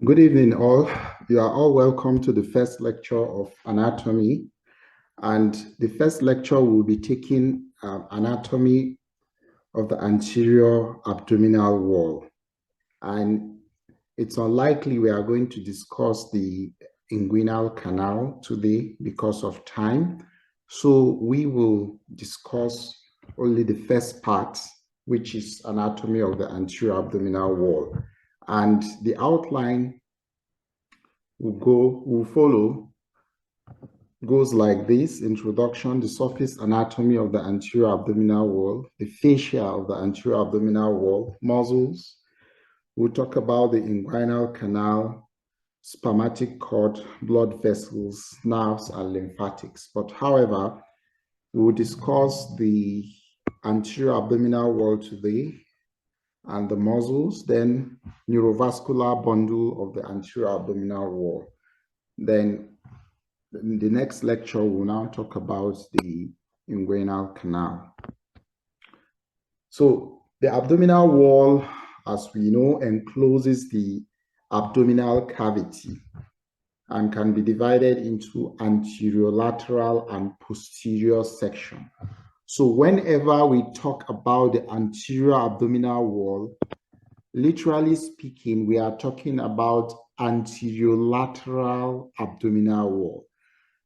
Good evening, all. You are all welcome to the first lecture of anatomy. And the first lecture will be taking anatomy of the anterior abdominal wall. And it's unlikely we are going to discuss the inguinal canal today because of time. So we will discuss only the first part, which is anatomy of the anterior abdominal wall. And the outline will follow goes like this: introduction, the surface anatomy of the anterior abdominal wall, the fascia of the anterior abdominal wall, muscles. We'll talk about the inguinal canal, spermatic cord, blood vessels, nerves, and lymphatics. But however, we will discuss the anterior abdominal wall today and the muscles, then neurovascular bundle of the anterior abdominal wall. Then in the next lecture, we'll now talk about the inguinal canal. So the abdominal wall, as we know, encloses the abdominal cavity and can be divided into anterior lateral and posterior section. So whenever we talk about the anterior abdominal wall, literally speaking, we are talking about anterior lateral abdominal wall,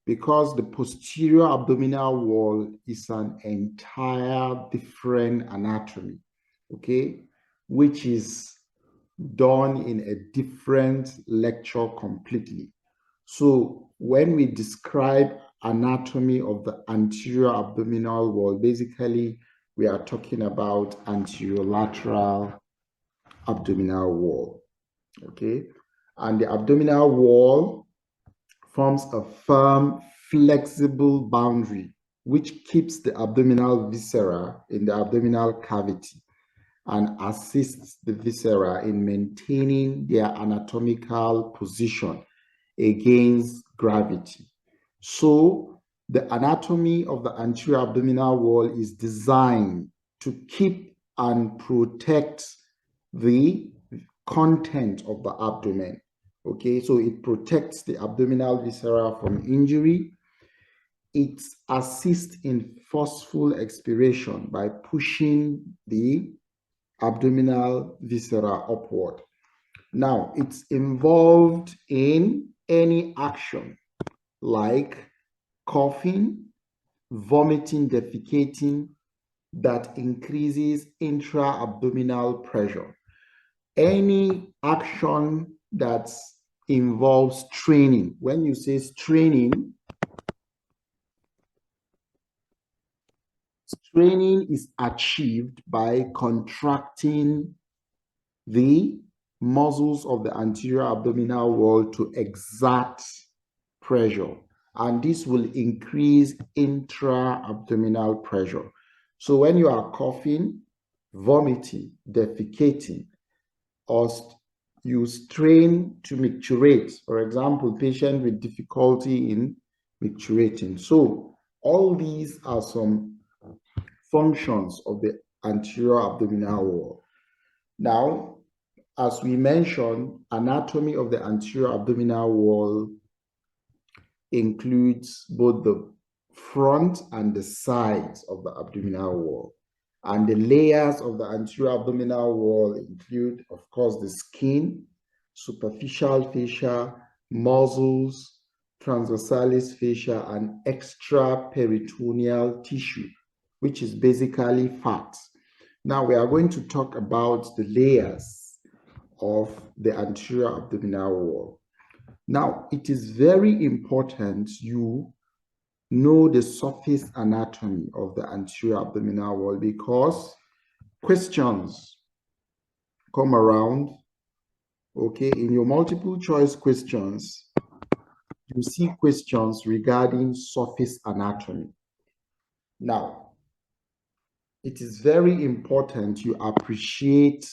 because the posterior abdominal wall is an entire different anatomy, okay, which is done in a different lecture completely. So when we describe anatomy of the anterior abdominal wall, basically we are talking about anterior lateral abdominal wall, okay? And the abdominal wall forms a firm, flexible boundary which keeps the abdominal viscera in the abdominal cavity and assists the viscera in maintaining their anatomical position against gravity. So the anatomy of the anterior abdominal wall is designed to keep and protect the content of the abdomen. Okay, so it protects the abdominal viscera from injury. It assists in forceful expiration by pushing the abdominal viscera upward. Now, it's involved in any action like coughing, vomiting, defecating that increases intra-abdominal pressure. Any action that involves straining. When you say straining, straining is achieved by contracting the muscles of the anterior abdominal wall to exert pressure, and this will increase intra-abdominal pressure. So when you are coughing, vomiting, defecating, or you strain to micturate, for example, patient with difficulty in micturating. So all these are some functions of the anterior abdominal wall. Now, as we mentioned, anatomy of the anterior abdominal wall includes both the front and the sides of the abdominal wall. And the layers of the anterior abdominal wall include, of course, the skin, superficial fascia, muscles, transversalis fascia, and extraperitoneal tissue, which is basically fat. Now we are going to talk about the layers of the anterior abdominal wall. Now, it is very important you know the surface anatomy of the anterior abdominal wall, because questions come around, okay? In your multiple choice questions, you see questions regarding surface anatomy. Now, it is very important you appreciate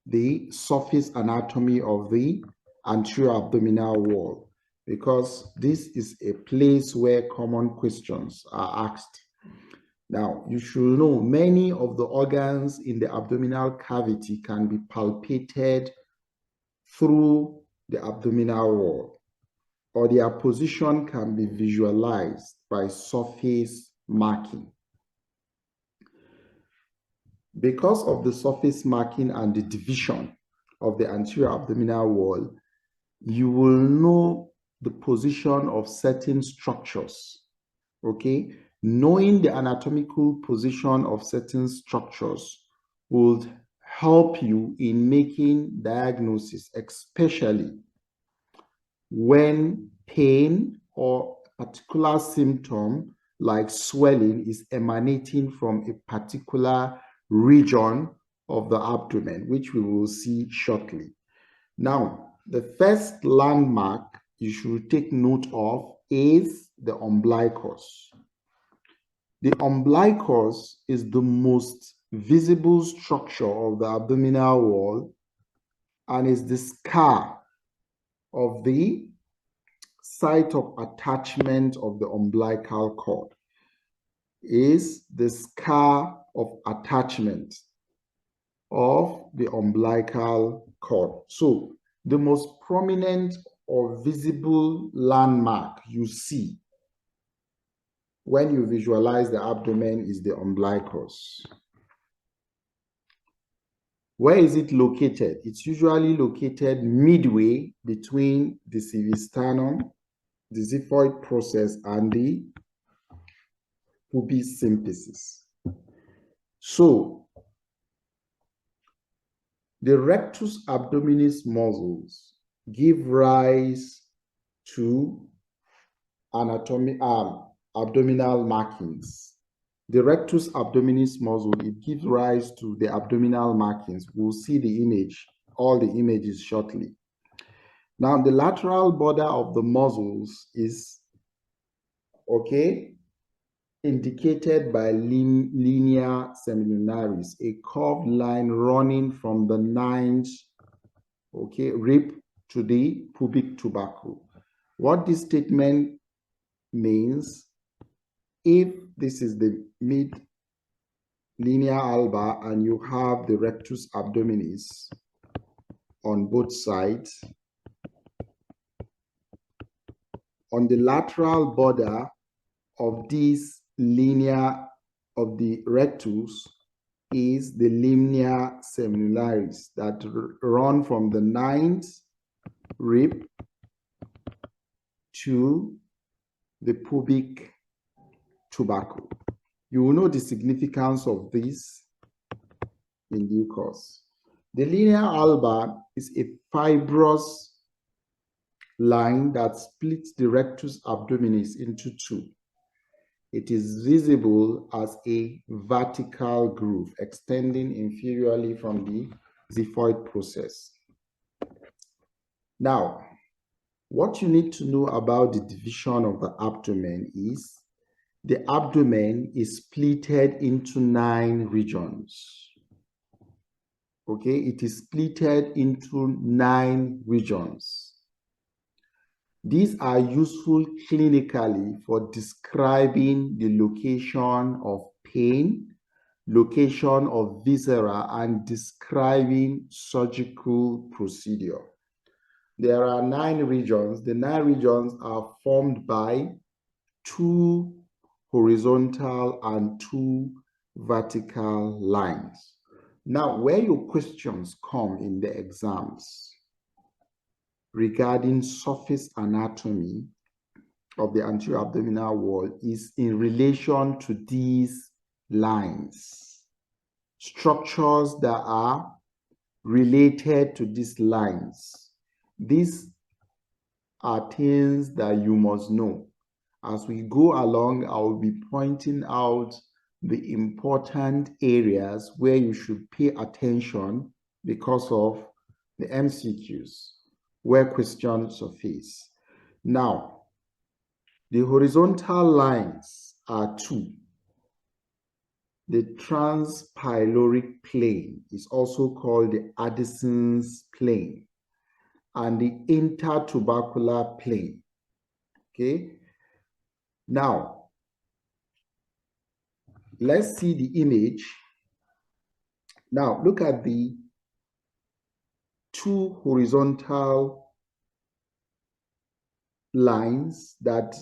the surface anatomy of the anterior abdominal wall, because this is a place where common questions are asked. Now, you should know many of the organs in the abdominal cavity can be palpated through the abdominal wall, or their position can be visualized by surface marking. Because of the surface marking and the division of the anterior abdominal wall, you will know the position of certain structures, okay? Knowing the anatomical position of certain structures will help you in making diagnosis, especially when pain or particular symptom like swelling is emanating from a particular region of the abdomen, which we will see shortly. Now, the first landmark you should take note of is the umbilicus. The umbilicus is the most visible structure of the abdominal wall and is the scar of the site of attachment of the umbilical cord. Is the scar of attachment of the umbilical cord. So the most prominent or visible landmark you see when you visualize the abdomen is the umbilicus. Where is it located? It's usually located midway between the cervicasternum, the xiphoid process, and the pubis symphysis. So the rectus abdominis muscles give rise to abdominal markings. The rectus abdominis muscle, it gives rise to the abdominal markings. We'll see the image, all the images shortly. Now, the lateral border of the muscles is, okay, indicated by linea semilunaris, a curved line running from the ninth, okay, rib to the pubic tubercle. What this statement means, if this is the mid linea alba and you have the rectus abdominis on both sides, on the lateral border of this linea of the rectus is the linea semilunaris that run from the ninth rib to the pubic tubercle. You will know the significance of this in due course. The linea alba is a fibrous line that splits the rectus abdominis into two. It is visible as a vertical groove extending inferiorly from the xiphoid process. Now, what you need to know about the division of the abdomen is the abdomen is splitted into 9 regions. Okay, it is splitted into 9 regions. These are useful clinically for describing the location of pain, location of viscera, and describing surgical procedure. There are 9 regions. The 9 regions are formed by 2 horizontal and 2 vertical lines. Now, where your questions come in the exams regarding surface anatomy of the anterior abdominal wall is in relation to these lines. Structures that are related to these lines. These are things that you must know. As we go along, I will be pointing out the important areas where you should pay attention because of the MCQs, where questions surface. Now, the horizontal lines are 2. The transpyloric plane is also called the Addison's plane, and the intertubercular plane. Okay. Now, let's see the image. Now, look at the 2 horizontal lines that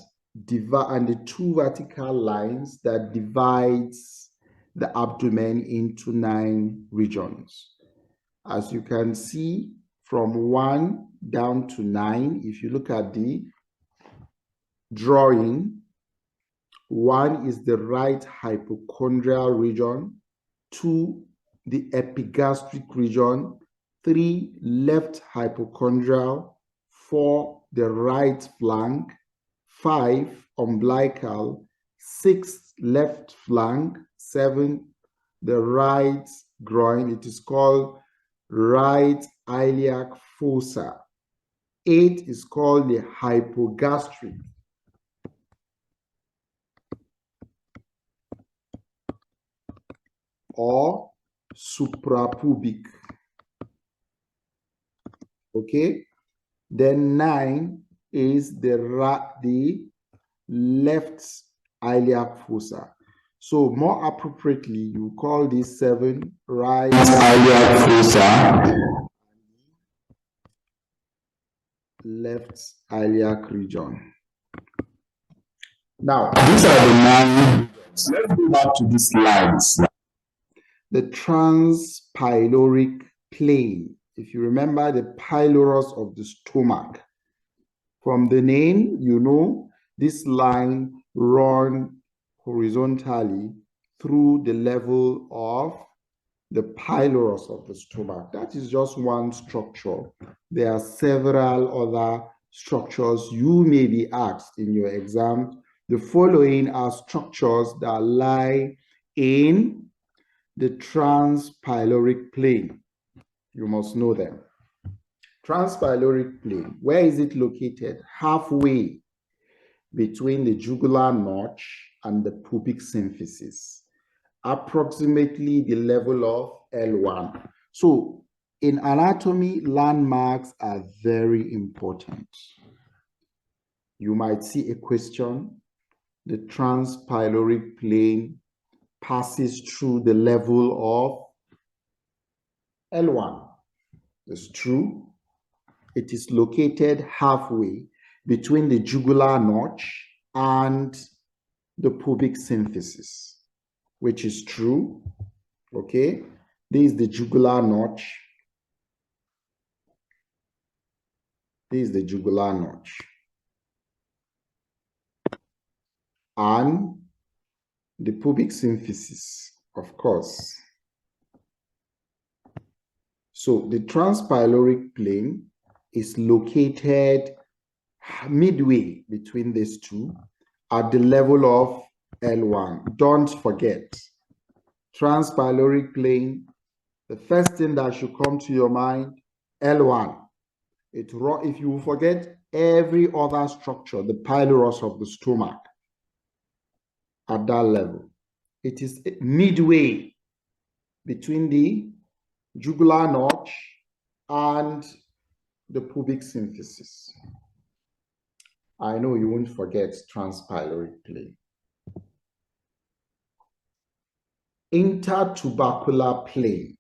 divide, and the two vertical lines that divides the abdomen into 9 regions. As you can see, from 1 down to 9, if you look at the drawing, 1 is the right hypochondrial region, 2 the epigastric region, 3 left hypochondrial, 4 the right flank, 5 umbilical, 6 left flank, 7 the right groin. It is called right iliac fossa. 8 is called the hypogastric. Or suprapubic. Okay, then 9 is the left iliac fossa. So more appropriately, you call this 7 right iliac fossa, left iliac region. Now, these are the 9 regions. Let's go back to these slides. The transpyloric plane. If you remember the pylorus of the stomach, from the name, you know this line runs horizontally through the level of the pylorus of the stomach. That is just one structure. There are several other structures you may be asked in your exam. The following are structures that lie in the transpyloric plane. You must know them. Transpyloric plane, where is it located? Halfway between the jugular notch and the pubic symphysis, approximately the level of L1. So in anatomy, landmarks are very important. You might see a question. The transpyloric plane passes through the level of L1. That's true. It is located halfway between the jugular notch and the pubic symphysis, which is true. Okay, this is the jugular notch. This is the jugular notch. And the pubic symphysis, of course. So the transpyloric plane is located midway between these two at the level of L1. Don't forget, transpyloric plane, the first thing that should come to your mind, L1. If you forget every other structure, the pylorus of the stomach, at that level, it is midway between the jugular notch and the pubic symphysis. I know you won't forget transpyloric plane. Intertubercular plane,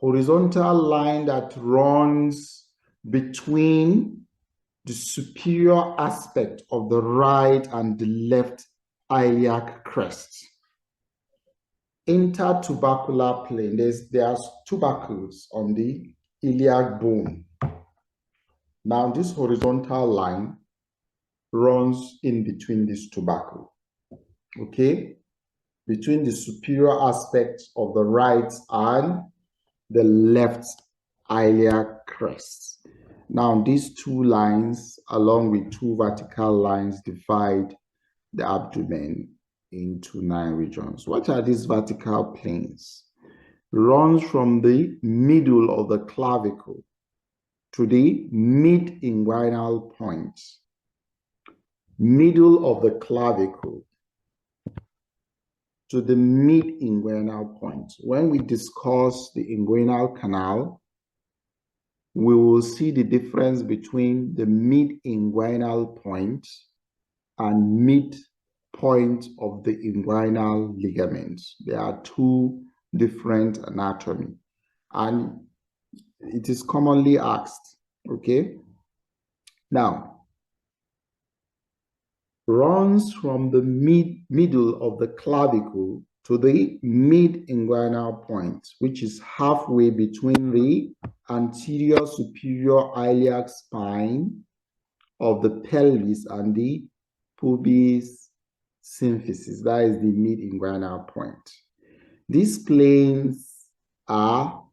horizontal line that runs between the superior aspect of the right and the left iliac crest. Intertubercular plane, there are tubercles on the iliac bone. Now this horizontal line runs in between these tubercles, okay, between the superior aspects of the right and the left iliac crest. Now these two lines, along with 2 vertical lines, divide the abdomen into 9 regions. What are these vertical planes? Runs from the middle of the clavicle to the mid-inguinal point. Middle of the clavicle to the mid-inguinal point. When we discuss the inguinal canal, we will see the difference between the mid-inguinal point and mid-point of the inguinal ligaments. There are 2 different anatomy, and it is commonly asked, okay? Now, runs from the middle of the clavicle to the mid-inguinal point, which is halfway between the anterior superior iliac spine of the pelvis and the pubis symphysis. That is the mid-inguinal point. These planes are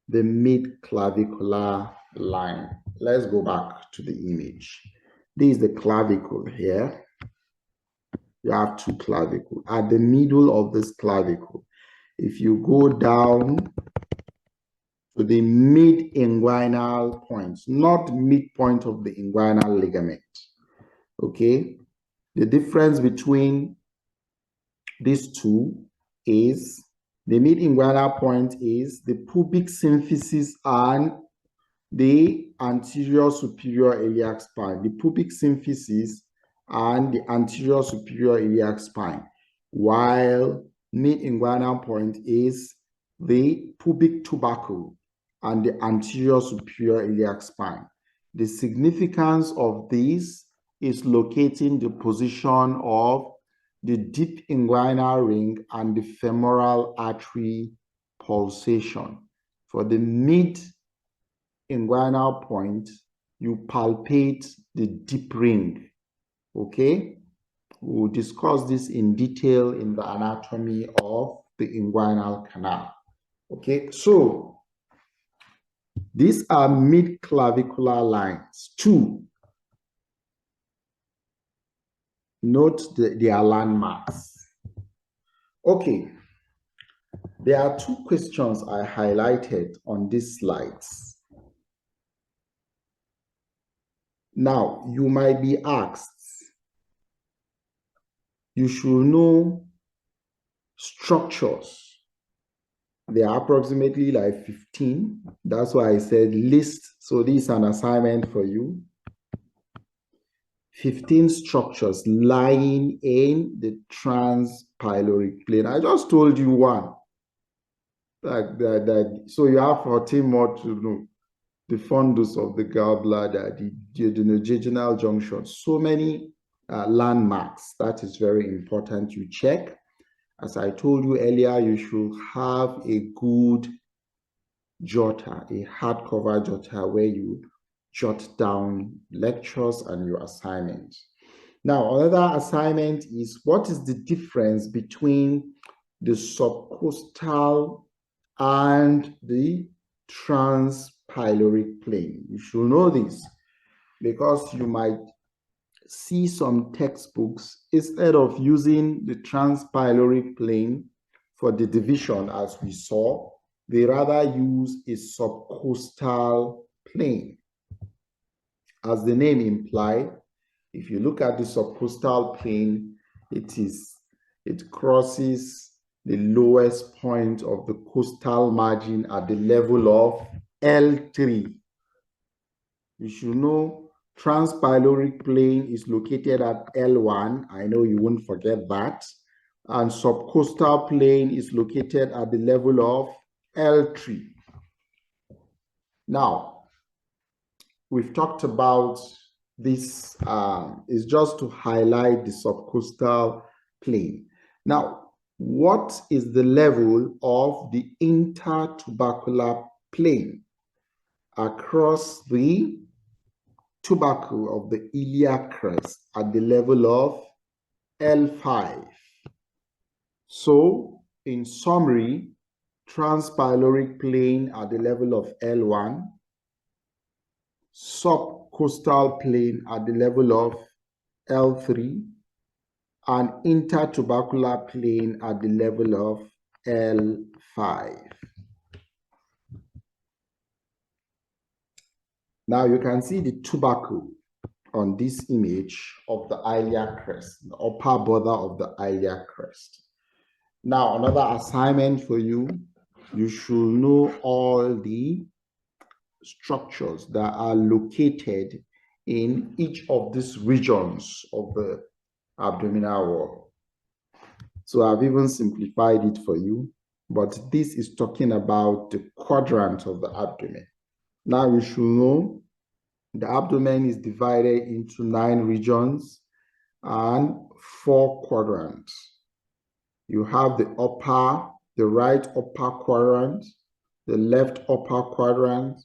the mid-clavicular line. Let's go back to the image. This is the clavicle here. You have two clavicles. At the middle of this clavicle, if you go down to the mid-inguinal point, not midpoint of the inguinal ligament, okay? The difference between these two is the mid-inguinal point is the pubic symphysis and the anterior superior iliac spine. The pubic symphysis and the anterior superior iliac spine, while mid-inguinal point is the pubic tubercle and the anterior superior iliac spine. The significance of this is locating the position of the deep inguinal ring and the femoral artery pulsation. For the mid-inguinal point, you palpate the deep ring. Okay, we'll discuss this in detail in the anatomy of the inguinal canal. Okay, so these are mid-clavicular lines. Two, note their landmarks. Okay, there are two questions I highlighted on these slides. Now, you might be asked, you should know structures. There are approximately like 15. That's why I said list. So this is an assignment for you. 15 structures lying in the transpyloric plane. I just told you one. So you have 14 more to know. The fundus of the gallbladder, the duodenojejunal junction, so many landmarks. That is very important you check. As I told you earlier, you should have a good jotter, a hardcover jotter where you jot down lectures and your assignments. Now, another assignment is what is the difference between the subcostal and the transpyloric plane? You should know this because you might see some textbooks, instead of using the transpyloric plane for the division as we saw, they rather use a subcostal plane. As the name implies, if you look at the subcostal plane, it crosses the lowest point of the costal margin at the level of L3. You should know transpyloric plane is located at L1. I know you won't forget that. And subcostal plane is located at the level of L3. Now, we've talked about this, is just to highlight the subcostal plane. Now, what is the level of the intertubercular plane across the tubercle of the iliac crest at the level of L5? So, in summary, transpyloric plane at the level of L1, subcostal plane at the level of L3, and intertubercular plane at the level of L5. Now you can see the tubercle on this image of the iliac crest, the upper border of the iliac crest. Now, another assignment for you, you should know all the structures that are located in each of these regions of the abdominal wall. So I've even simplified it for you, but this is talking about the quadrant of the abdomen. Now you should know the abdomen is divided into 9 regions. and 4 quadrants. You have the right upper quadrant, the left upper quadrant,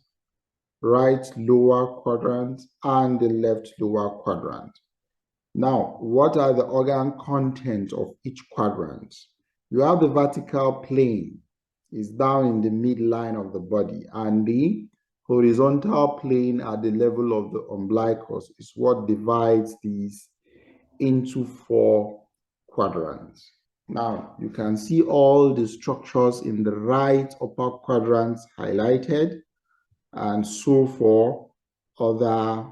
right lower quadrant, and the left lower quadrant. Now, what are the organ content of each quadrant? You have the vertical plane is down in the midline of the body, and the horizontal plane at the level of the umbilicus is what divides these into 4 quadrants. Now, you can see all the structures in the right upper quadrants highlighted, and so for other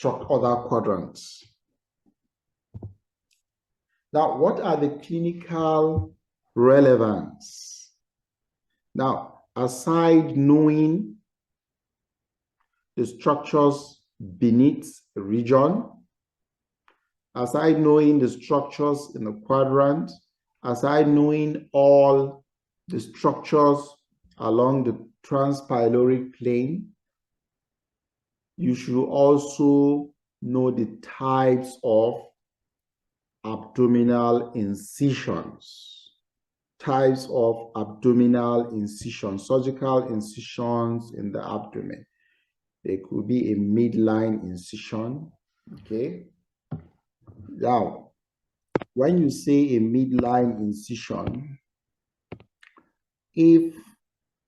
other quadrants. Now, what are the clinical relevance? Now, aside knowing the structures beneath the region, aside knowing the structures in the quadrant, aside knowing all the structures along the transpyloric plane, you should also know the types of abdominal incisions. Types of abdominal incisions, surgical incisions in the abdomen. There could be a midline incision, okay? Now, when you say a midline incision, if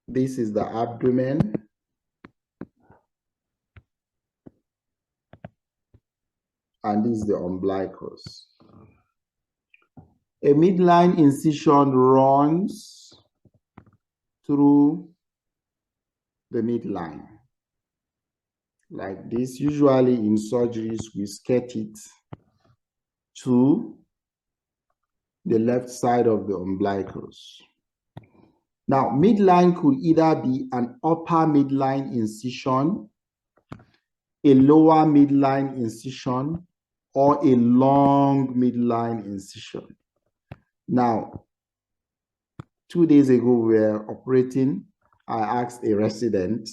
this is the abdomen, and this is the umbilicus, a midline incision runs through the midline like this. Usually in surgeries, we skirt it to the left side of the umbilicus. Now, midline could either be an upper midline incision, a lower midline incision, or a long midline incision. Now, 2 days ago, we were operating. I asked a resident,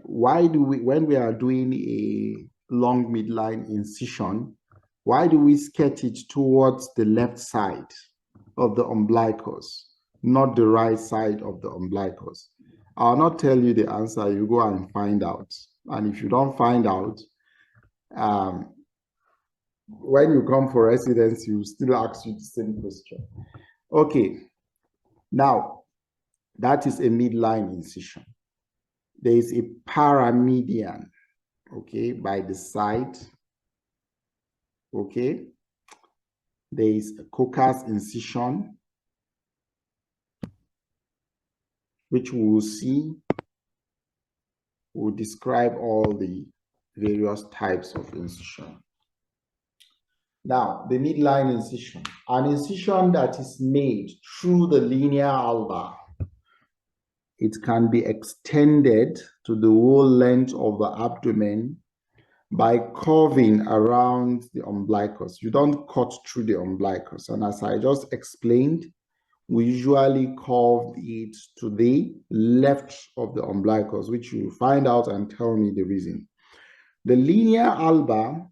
why do we, when we are doing a long midline incision, why do we skirt it towards the left side of the umbilicus, not the right side of the umbilicus? I'll not tell you the answer. You go and find out. And if you don't find out, when you come for residency, you still ask you the same question. Okay, now that is a midline incision. There is a paramedian, okay, by the side, okay. There is a coccus incision, which we will see. We'll describe all the various types of incision. Now, the midline incision, an incision that is made through the linea alba. It can be extended to the whole length of the abdomen by curving around the umbilicus. You don't cut through the umbilicus. And as I just explained, we usually curve it to the left of the umbilicus, which you find out and tell me the reason. The linea alba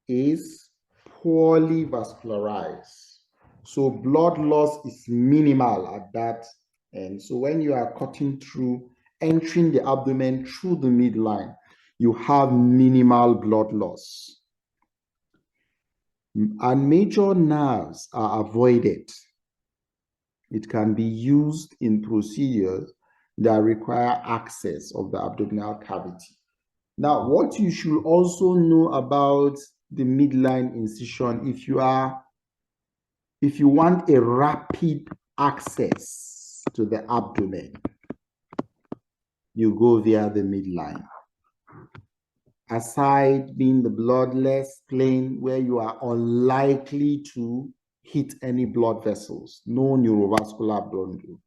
is poorly vascularized, so blood loss is minimal at that end. So when you are cutting through, entering the abdomen through the midline, you have minimal blood loss. And major nerves are avoided. It can be used in procedures that require access of the abdominal cavity. Now, what you should also know about the midline incision, if you want a rapid access to the abdomen, you go via the midline. Aside being the bloodless plane where you are unlikely to hit any blood vessels, no neurovascular bundle,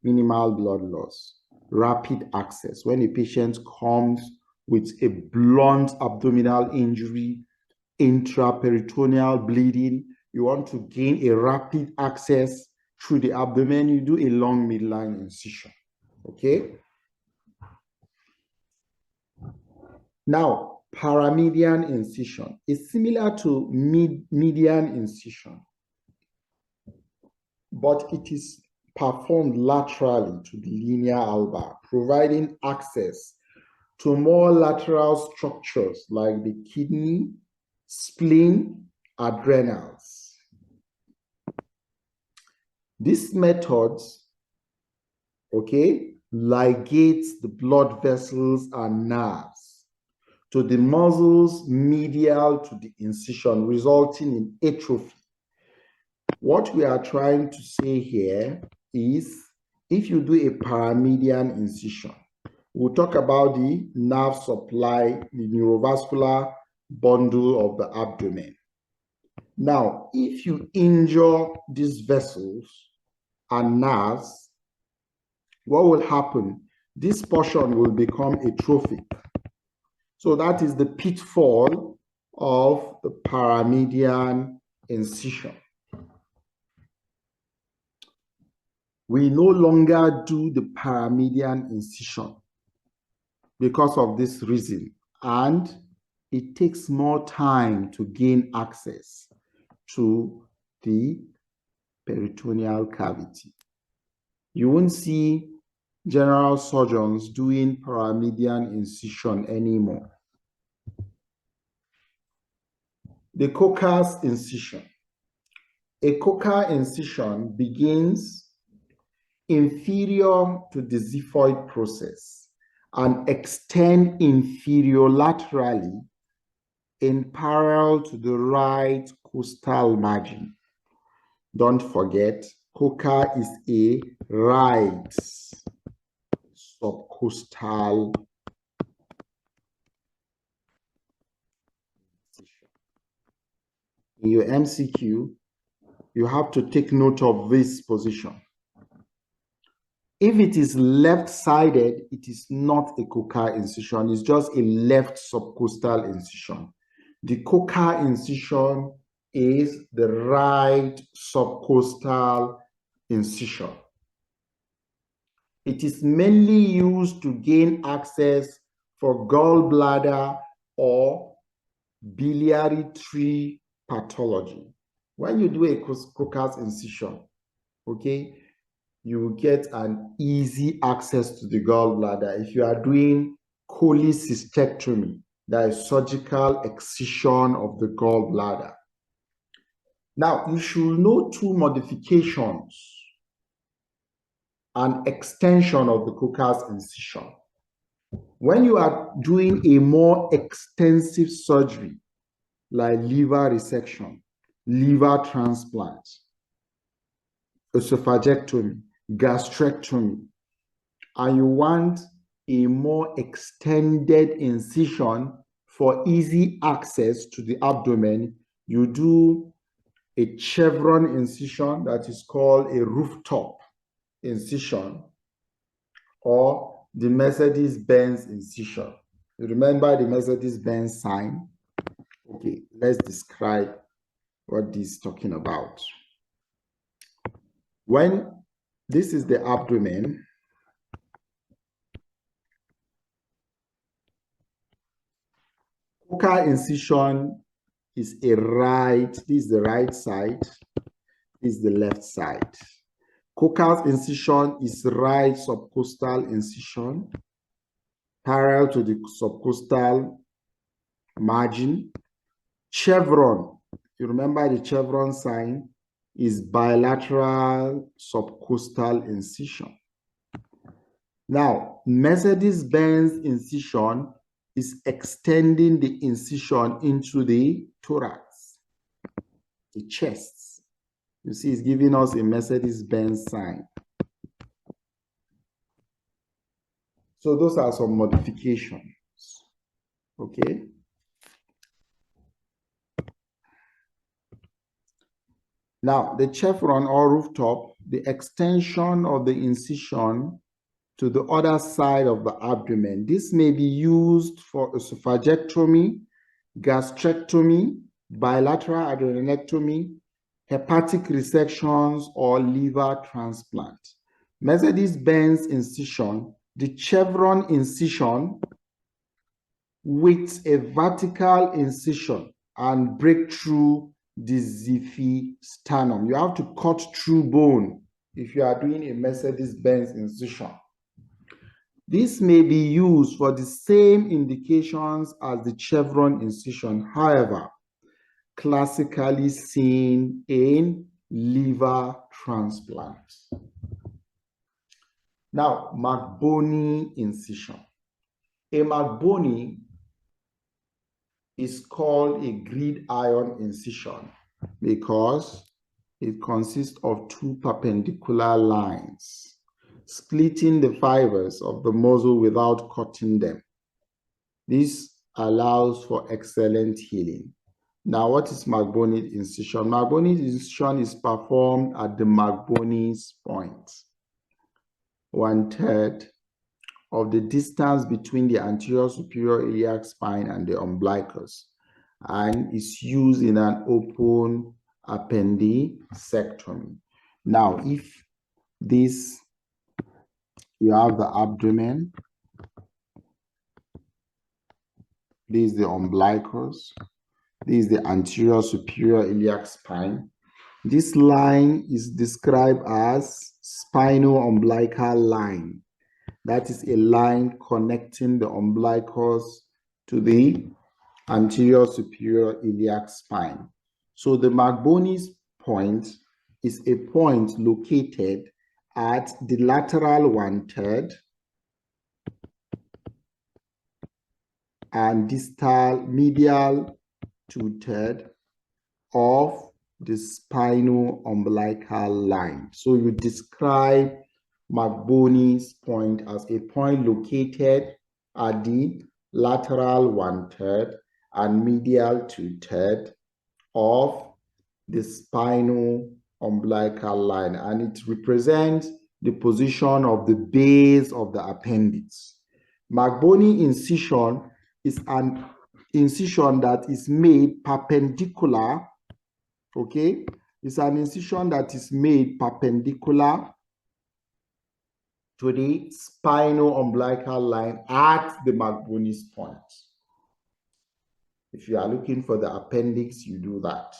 minimal blood loss, rapid access. When a patient comes with a blunt abdominal injury, intraperitoneal bleeding, you want to gain a rapid access through the abdomen, you do a long midline incision, okay? Now, paramedian incision is similar to median incision, but it is performed laterally to the linea alba, providing access to more lateral structures like the kidney, spleen, adrenals. This method, ligates the blood vessels and nerves to the muscles medial to the incision, resulting in atrophy. What we are trying to say here is, if you do a paramedian incision, we'll talk about the nerve supply, the neurovascular bundle of the abdomen. Now, if you injure these vessels and nerves, what will happen? This portion will become atrophic. So that is the pitfall of the paramedian incision. We no longer do the paramedian incision because of this reason, and it takes more time to gain access to the peritoneal cavity. You won't see general surgeons doing paramedian incision anymore. The Coca's incision. A Coca incision begins inferior to the xiphoid process and extend inferior-laterally in parallel to the right costal margin. Don't forget, Coca is a right subcostal incision. In your MCQ, you have to take note of this position. If it is left-sided, it is not a Coca incision. It's just a left subcostal incision. The Coca incision is the right subcostal incision. It is mainly used to gain access for gallbladder or biliary tree pathology. When you do a Coca's incision, you will get an easy access to the gallbladder. If you are doing cholecystectomy, that is surgical excision of the gallbladder. Now, you should know two modifications and extension of the Coca's incision. When you are doing a more extensive surgery, like liver resection, liver transplant, esophagectomy, gastrectomy, and you want a more extended incision for easy access to the abdomen, you do a chevron incision that is called a rooftop incision, or the Mercedes-Benz incision. You remember the Mercedes-Benz sign? Okay, let's describe what this is talking about. When this is the abdomen, Coca incision is a right, this is the right side, this is the left side. Coca's incision is right subcostal incision, parallel to the subcostal margin. Chevron, you remember the chevron sign, is bilateral subcostal incision. Now, Mercedes-Benz incision is extending the incision into the thorax, the chest. You see, it's giving us a Mercedes-Benz sign. So those are some modifications, okay? Now, the chevron or rooftop, the extension of the incision to the other side of the abdomen. This may be used for esophagectomy, gastrectomy, bilateral adrenectomy, hepatic resections, or liver transplant. Mercedes-Benz incision, the chevron incision with a vertical incision and break through the xiphi sternum. You have to cut through bone if you are doing a Mercedes-Benz incision. This may be used for the same indications as the chevron incision, however, classically seen in liver transplants. Now, McBoney incision. A McBoney is called a gridiron incision because it consists of two perpendicular lines, splitting the fibers of the muscle without cutting them. This allows for excellent healing. Now, what is McBoney incision? McBoney incision is performed at the McBoney's point, 1/3 of the distance between the anterior superior iliac spine and the umbilicus, and is used in an open appendicectomy. Now, if this, you have the abdomen, this is the umbilicus, this is the anterior superior iliac spine. This line is described as spino-umbilical line. That is a line connecting the umbilicus to the anterior superior iliac spine. So the McBoney's point is a point located at the lateral 1/3 and distal medial 2/3 of the spino-umbilical line. So you describe McBoney's point as a point located at the lateral 1/3 and medial 2/3 of the spino-umbilical line, and it represents the position of the base of the appendix. McBoney incision is an incision that is made perpendicular, okay? It's an incision that is made perpendicular to the spino-umbilical line at the McBoney's point. If you are looking for the appendix, you do that.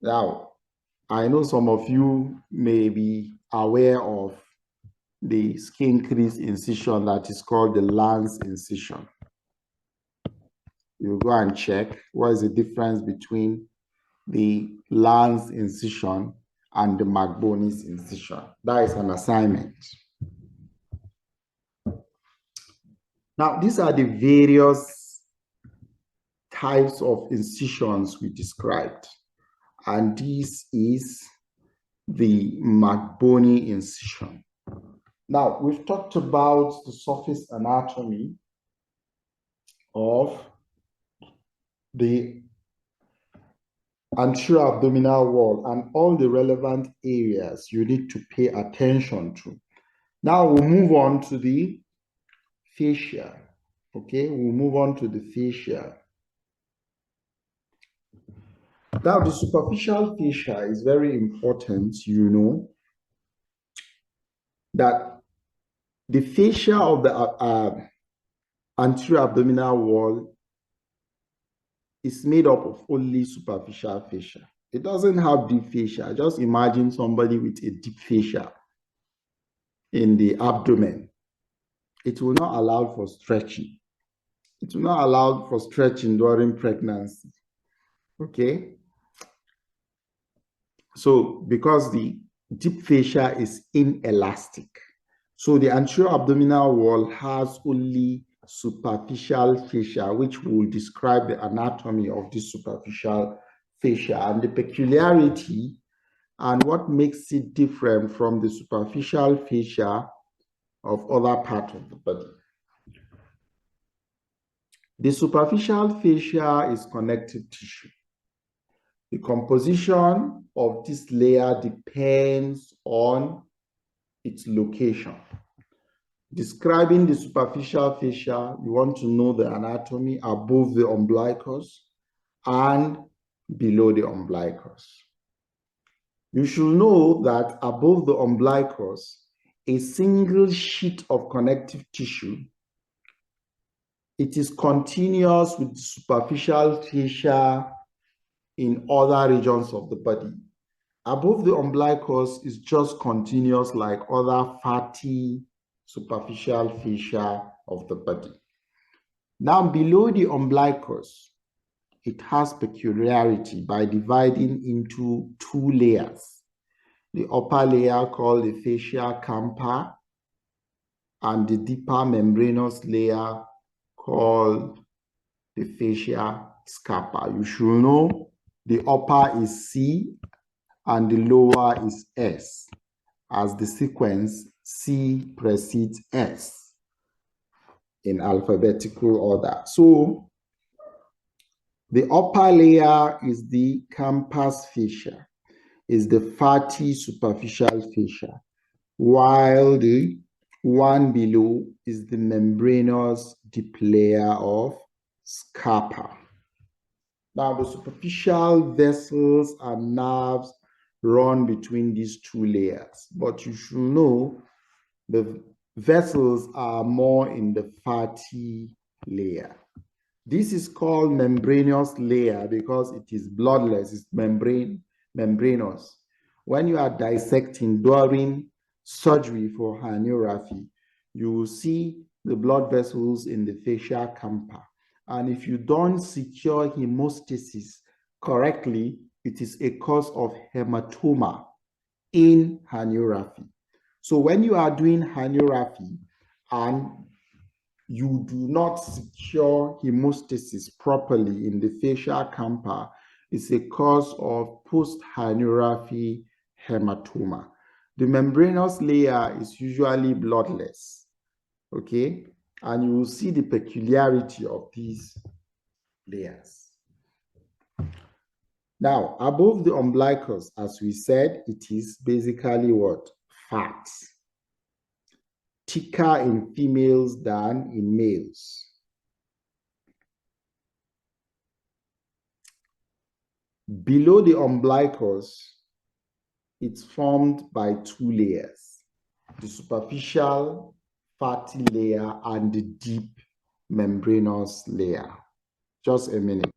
Now, I know some of you may be aware of the skin crease incision that is called the Lance incision. You go and check what is the difference between the Lance incision and the McBoney's incision. That is an assignment. Now, these are the various types of incisions we described, and this is the McBoney incision. Now, we've talked about the surface anatomy of the anterior abdominal wall and all the relevant areas you need to pay attention to. Now we'll move on to the fascia. Okay, we'll move on to the fascia. Now, the superficial fascia is very important. You know that the fascia of the anterior abdominal wall is made up of only superficial fascia. It doesn't have deep fascia. Just imagine somebody with a deep fascia in the abdomen. It will not allow for stretching. It will not allow for stretching during pregnancy. Okay? So, because the deep fascia is inelastic, so the anterior abdominal wall has only superficial fascia, which will describe the anatomy of the superficial fascia and the peculiarity and what makes it different from the superficial fascia of other parts of the body. The superficial fascia is connective tissue. The composition of this layer depends on its location. Describing the superficial fascia, you want to know the anatomy above the umbilicus and below the umbilicus. You should know that above the umbilicus, a single sheet of connective tissue It is continuous with superficial fascia in other regions of the body. Above the umbilicus is just continuous like other fatty superficial fascia of the body. Now below the umbilicus, it has peculiarity by dividing into two layers. The upper layer called the fascia campa and the deeper membranous layer called the fascia scapa. You should know the upper is C and the lower is S, as the sequence C precedes S in alphabetical order. So the upper layer is the campus fascia, is the fatty superficial fascia, while the one below is the membranous deep layer of scapa. Now, the superficial vessels and nerves run between these two layers, but you should know the vessels are more in the fatty layer. This is called membranous layer because it is bloodless, it's membranous. When you are dissecting during surgery for herniorrhaphy, you will see the blood vessels in the fascia campa. And if you don't secure hemostasis correctly, it is a cause of hematoma in herniorrhaphy. So when you are doing herniorrhaphy and you do not secure hemostasis properly in the fascia campa, it's a cause of post-herniorrhaphy hematoma. The membranous layer is usually bloodless, okay? And you will see the peculiarity of these layers. Now, above the umbilicus, as we said, it is basically what? Fat. Thicker in females than in males. Below the umbilicus, it's formed by two layers, the superficial fatty layer and the deep membranous layer. Just a minute.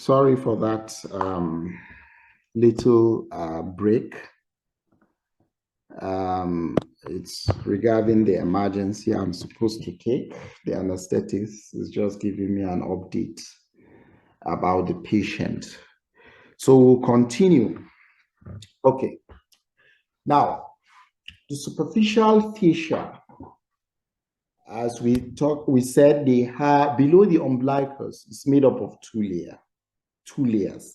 Sorry for that little break. It's regarding the emergency I'm supposed to take. The anesthetist is just giving me an update about the patient. So we'll continue. Okay. Now, the superficial fascia, as we said they have below the umbilicus, it's made up of two layers.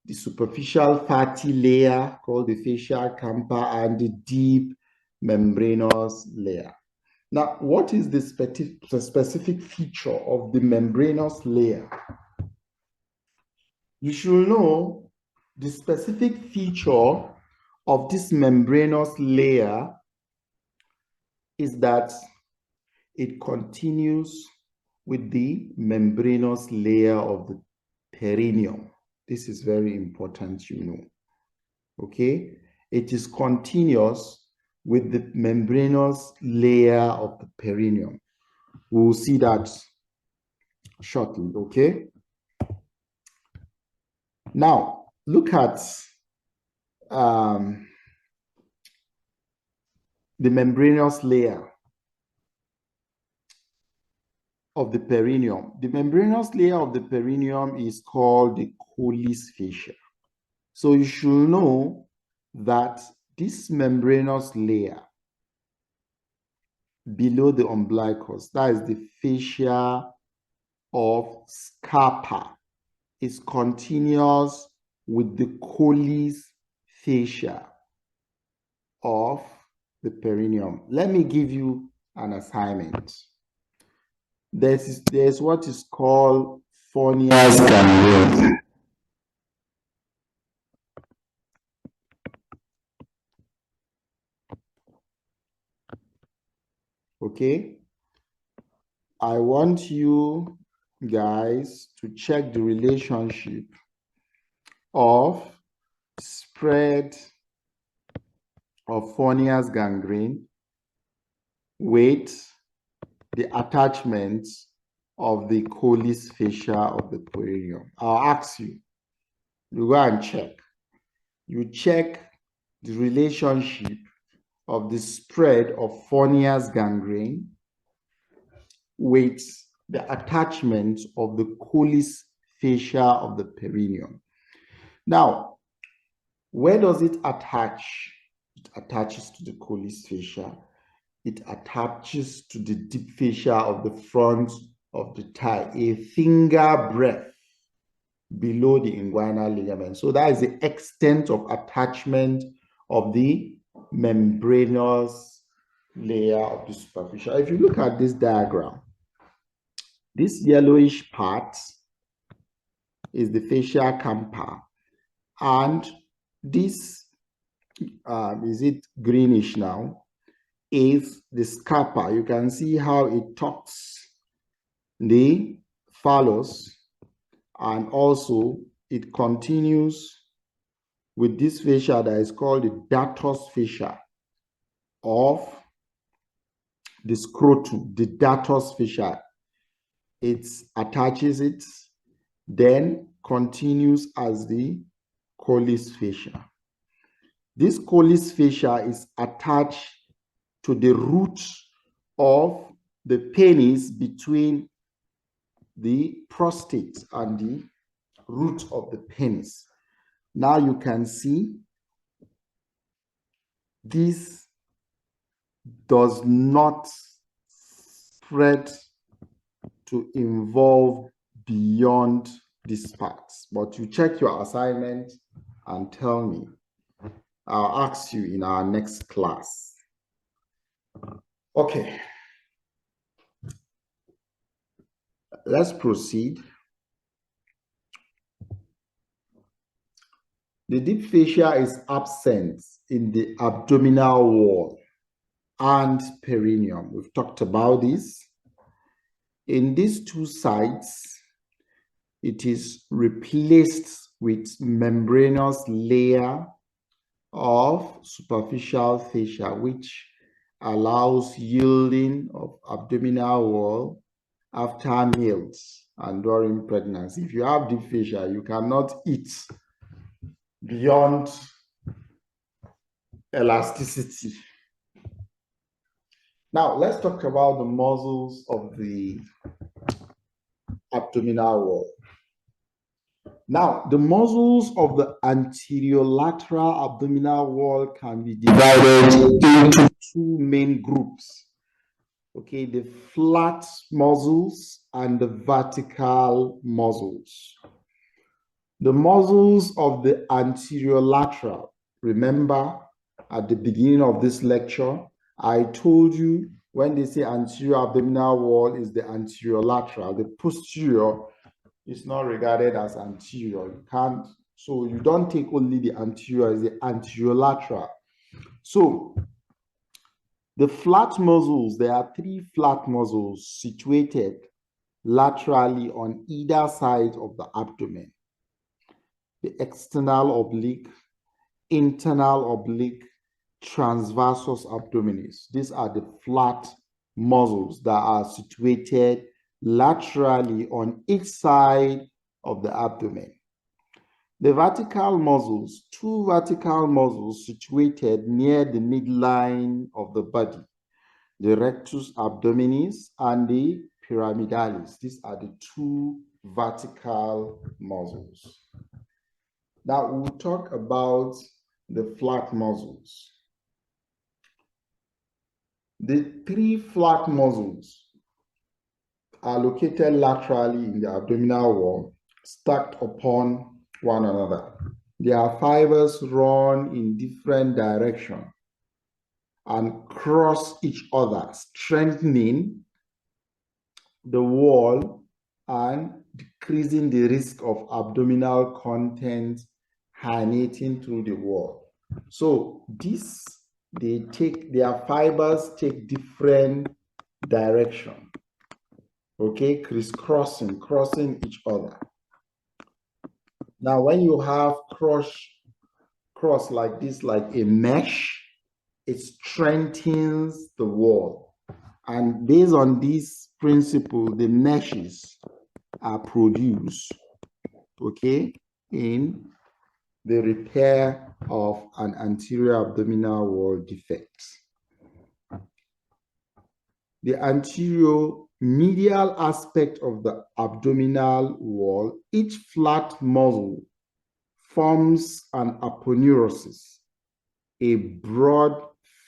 The superficial fatty layer called the fascial camper and the deep membranous layer. Now, what is the specific feature of the membranous layer? You should know the specific feature of this membranous layer is that it continues with the membranous layer of the perineum. This is very important, you know. Okay? It is continuous with the membranous layer of the perineum. We will see that shortly, okay? Now, look at the membranous layer of the perineum. The membranous layer of the perineum is called the Colles fascia. So you should know that this membranous layer below the umbilicus, that is the fascia of Scarpa, is continuous with the Colles fascia of the perineum. Let me give you an assignment. There's what is called Fournier's ganglion. Okay, I want you guys to check the relationship of spread of Fournier's gangrene with the attachment of the Colles fascia of the perineum. I'll ask you, you go and check. You check the relationship of the spread of Fournier's gangrene with the attachment of the Colles fascia of the perineum. Now, where does it attach? It attaches to the Colles fascia. It attaches to the deep fascia of the front of the thigh, a finger breadth below the inguinal ligament. So that is the extent of attachment of the membranous layer of the superficial. If you look at this diagram, this yellowish part is the fascia camper, and this is it greenish now, is the scarpa. You can see how it tucks the phallus, and also it continues with this fascia that is called the dartos fascia of the scrotum, the dartos fascia. It attaches it, then continues as the Colles fascia. This Colles fascia is attached to the root of the penis between the prostate and the root of the penis. Now you can see this does not spread to involve beyond these parts, but you check your assignment and tell me. I'll ask you in our next class. Okay. Let's proceed. The deep fascia is absent in the abdominal wall and perineum. We've talked about this. In these two sites, it is replaced with membranous layer of superficial fascia, which allows yielding of abdominal wall after meals and during pregnancy. If you have deep fascia, you cannot eat beyond elasticity. Now, let's talk about the muscles of the abdominal wall. Now, the muscles of the anterior lateral abdominal wall can be divided into two main groups. Okay, the flat muscles and the vertical muscles. The muscles of the anterior lateral, remember at the beginning of this lecture, I told you when they say anterior abdominal wall is the anterior lateral, the posterior is not regarded as anterior. You can't, so you don't take only the anterior as the anterior lateral. So the flat muscles, there are three flat muscles situated laterally on either side of the abdomen. The external oblique, internal oblique, transversus abdominis. These are the flat muscles that are situated laterally on each side of the abdomen. The vertical muscles, two vertical muscles situated near the midline of the body, the rectus abdominis and the pyramidalis. These are the two vertical muscles. Now we'll talk about the flat muscles. The three flat muscles are located laterally in the abdominal wall, stacked upon one another. Their fibers run in different directions and cross each other, strengthening the wall and decreasing the risk of abdominal content herniating through the wall. So this, their fibers take different direction. Okay, crisscrossing, crossing each other. Now, when you have cross like this, like a mesh, it strengthens the wall. And based on this principle, the meshes are produced, okay, in the repair of an anterior abdominal wall defect. The anterior medial aspect of the abdominal wall, each flat muscle forms an aponeurosis, a broad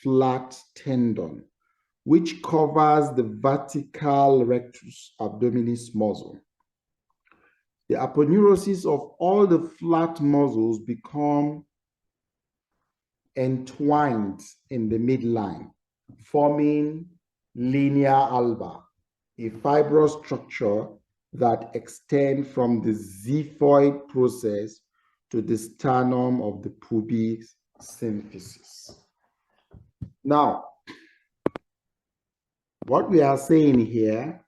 flat tendon, which covers the vertical rectus abdominis muscle. The aponeurosis of all the flat muscles become entwined in the midline, forming linea alba, a fibrous structure that extends from the xiphoid process to the sternum of the pubic symphysis. Now, what we are saying here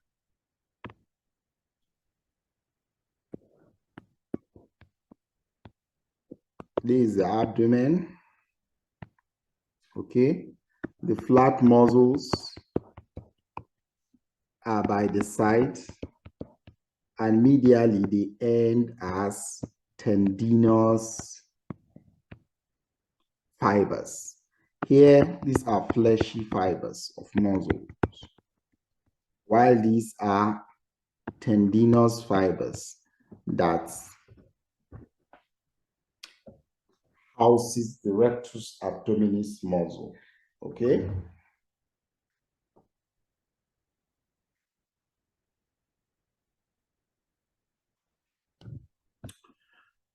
this is the abdomen, okay? The flat muscles are by the side, and medially they end as tendinous fibers. Here, these are fleshy fibers of muscles, while these are tendinous fibers that houses the rectus abdominis muscle, okay?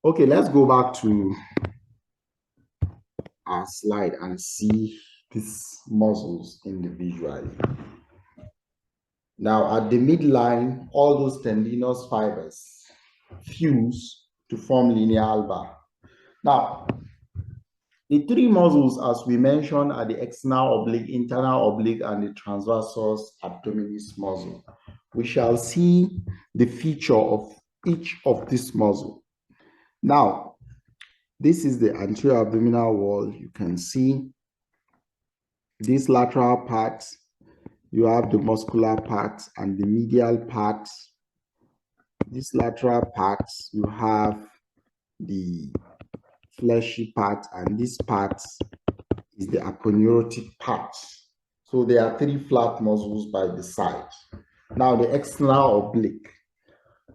Okay, let's go back to our slide and see these muscles individually. Now, at the midline, all those tendinous fibers fuse to form linea alba. Now, the three muscles, as we mentioned, are the external oblique, internal oblique, and the transversus abdominis muscle. We shall see the feature of each of these muscles. Now, this is the anterior abdominal wall. You can see this lateral part. You have the muscular part and the medial part This lateral part, you have the fleshy part, and this part is the aponeurotic part. So there are three flat muscles by the side. Now the external oblique.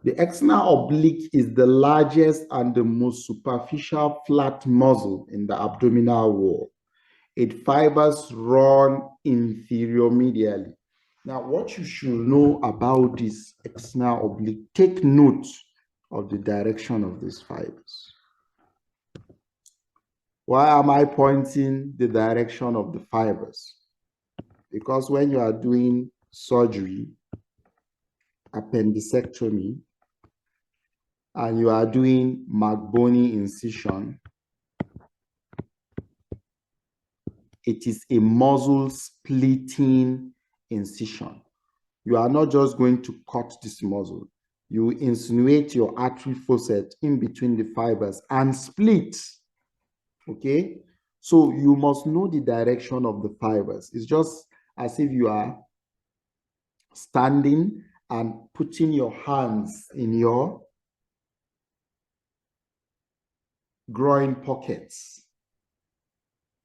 The external oblique is the largest and the most superficial flat muscle in the abdominal wall. Its fibers run inferior medially. Now, what you should know about this external oblique, take note of the direction of these fibers. Why am I pointing the direction of the fibers? Because when you are doing surgery, appendicectomy, and you are doing McBoney incision, it is a muscle splitting incision. You are not just going to cut this muscle. You insinuate your artery fossette in between the fibers and split. Okay? So you must know the direction of the fibers. It's just as if you are standing and putting your hands in your groin pockets.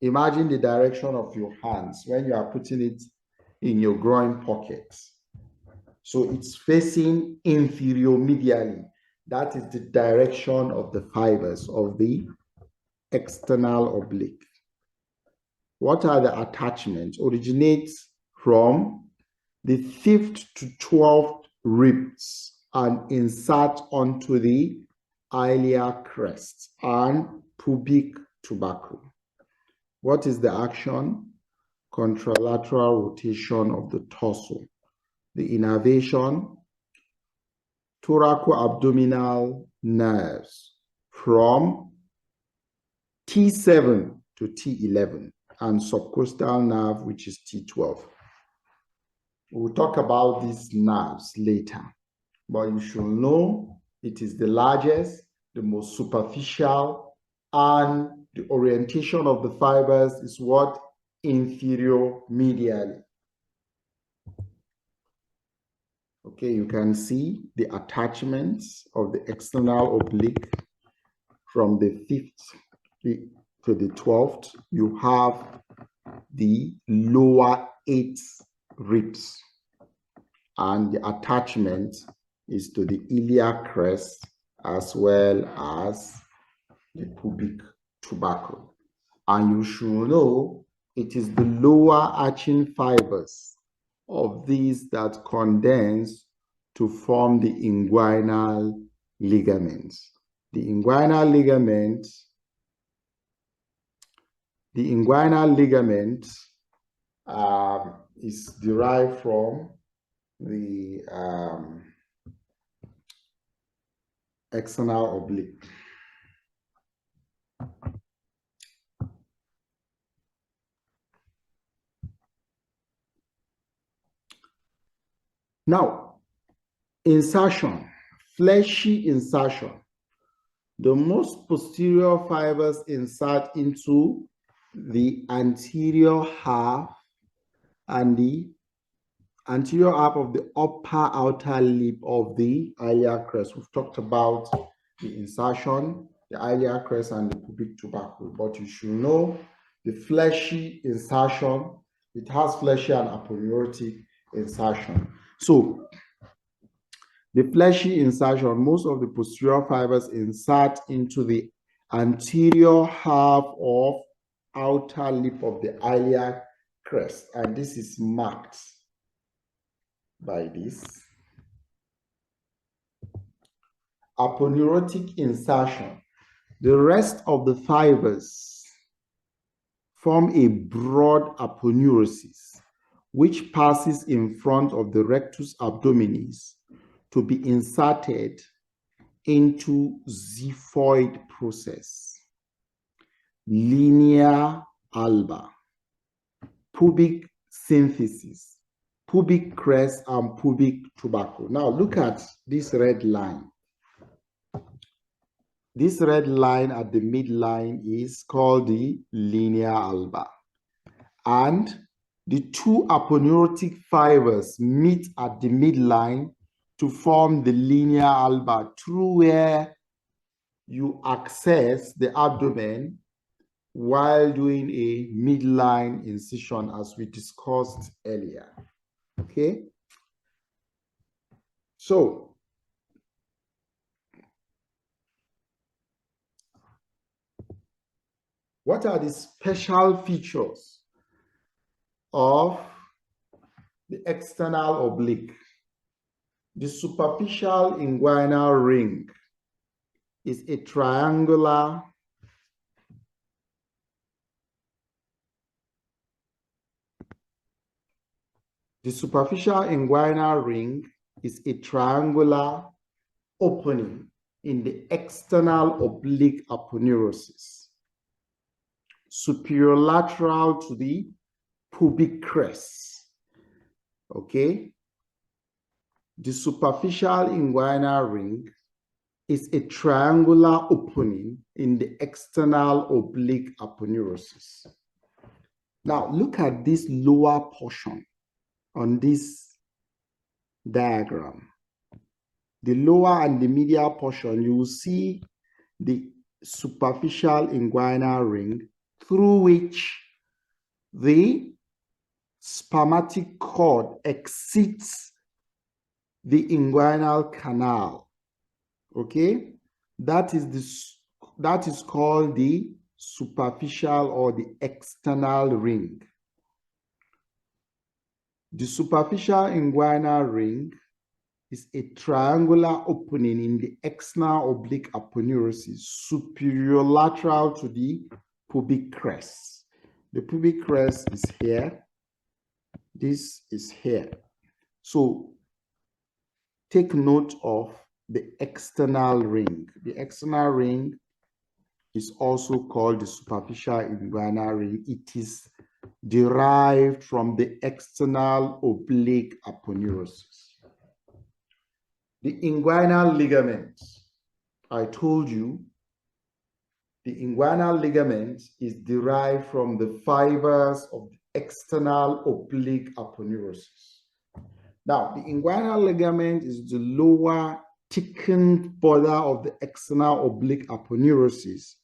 Imagine the direction of your hands when you are putting it in your groin pockets. So it's facing inferior medially. That is the direction of the fibers of the external oblique. What are the attachments? Originates from the 5th to 12th ribs and insert onto the iliac crest and pubic tubercle. What is the action? Contralateral rotation of the torso. The innervation, thoracoabdominal nerves from T7 to T11 and subcostal nerve, which is T12. We'll talk about these nerves later, but you should know it is the largest, the most superficial, and the orientation of the fibers is what? Inferior medially. Okay, you can see the attachments of the external oblique from the 5th to the 12th. You have the lower 8 ribs, and the attachment is to the iliac crest as well as the pubic tubercle. And you should know it is the lower arching fibers of these that condense to form the inguinal ligaments. The inguinal ligament is derived from the external oblique. Now, insertion, fleshy insertion. The most posterior fibers insert into the anterior half and the anterior half of the upper outer lip of the iliac crest. We've talked about the insertion, the iliac crest, and the pubic tubercle, but you should know the fleshy insertion, it has fleshy and aponeurotic insertion. So the fleshy insertion, most of the posterior fibers insert into the anterior half of outer lip of the iliac crest, and this is marked by this. Aponeurotic insertion. The rest of the fibers form a broad aponeurosis, which passes in front of the rectus abdominis to be inserted into xiphoid process. Linea alba, pubic symphysis, pubic crest, and pubic tubercle. Now look at this red line. This red line at the midline is called the linea alba. And the two aponeurotic fibers meet at the midline to form the linea alba, through where you access the abdomen while doing a midline incision, as we discussed earlier. Okay? So, what are the special features of the external oblique? The superficial inguinal ring is a triangular opening in the external oblique aponeurosis, superior lateral to the pubic crest. Okay? The superficial inguinal ring is a triangular opening in the external oblique aponeurosis. Now, look at this lower portion on this diagram. The lower and the medial portion, you will see the superficial inguinal ring through which the spermatic cord exits the inguinal canal. Okay, that is called the superficial or the external ring. The superficial inguinal ring is a triangular opening in the external oblique aponeurosis, superior lateral to the pubic crest. The pubic crest is here. This is here. So take note of the external ring. The external ring is also called the superficial inguinal ring. It is derived from the external oblique aponeurosis. The inguinal ligament, I told you, the inguinal ligament is derived from the fibers of the external oblique aponeurosis. Now, the inguinal ligament is the lower thickened border of the external oblique aponeurosis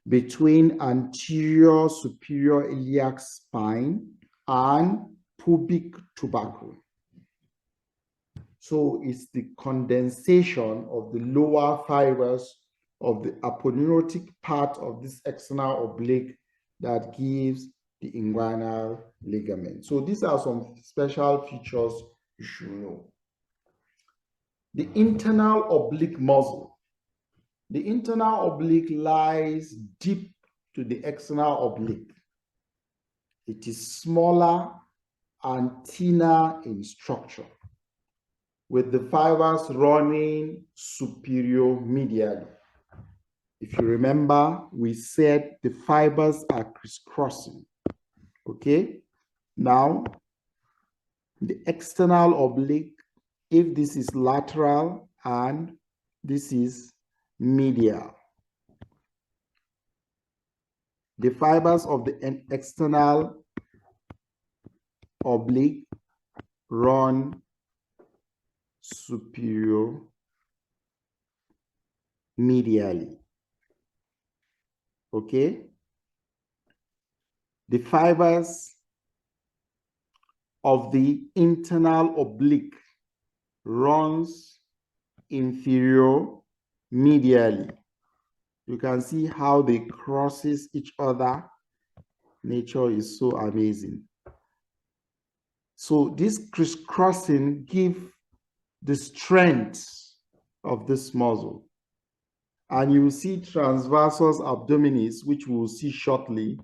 between anterior superior iliac spine and pubic tubercle. So it's the condensation of the lower fibers of the aponeurotic part of this external oblique that gives the inguinal ligament. So these are some special features you should know. The internal oblique muscle. The internal oblique lies deep to the external oblique. It is smaller and thinner in structure, with the fibers running superior medially. If you remember, we said the fibers are crisscrossing. Okay? Now, the external oblique, if this is lateral and this is medial, the fibers of the external oblique run superior medially. Okay? The fibers of the internal oblique runs inferior medially. You can see how they crosses each other. Nature is so amazing. So this crisscrossing gives the strength of this muscle. And you will see transversus abdominis, which we will see shortly,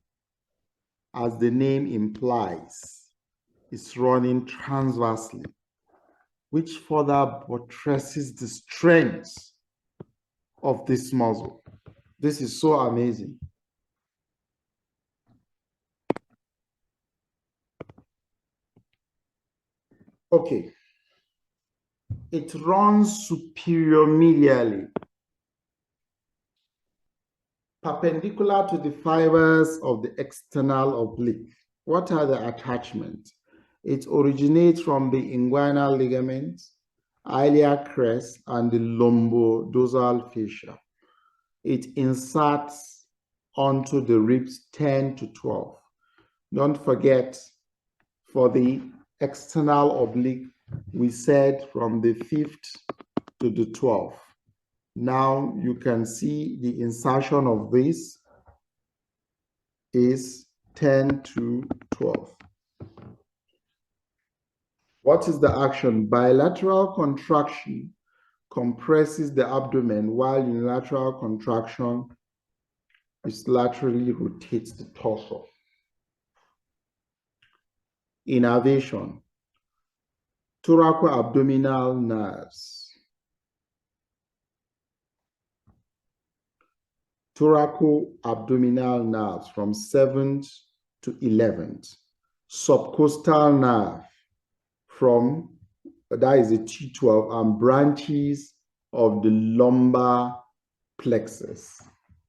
as the name implies. It's running transversely, which further buttresses the strength of this muscle. This is so amazing. Okay. It runs superior medially, perpendicular to the fibers of the external oblique. What are the attachments? It originates from the inguinal ligament iliac crest, and the lumbodorsal fascia. It inserts onto the ribs 10 to 12. Don't forget, for the external oblique, we said from the 5th to the 12th. Now you can see the insertion of this is 10 to 12. What is the action? Bilateral contraction compresses the abdomen, while unilateral contraction is laterally rotates the torso. Innervation, thoracoabdominal nerves. Thoracoabdominal nerves from 7th to 11th. Subcostal nerve from, that is a T12, and branches of the lumbar plexus.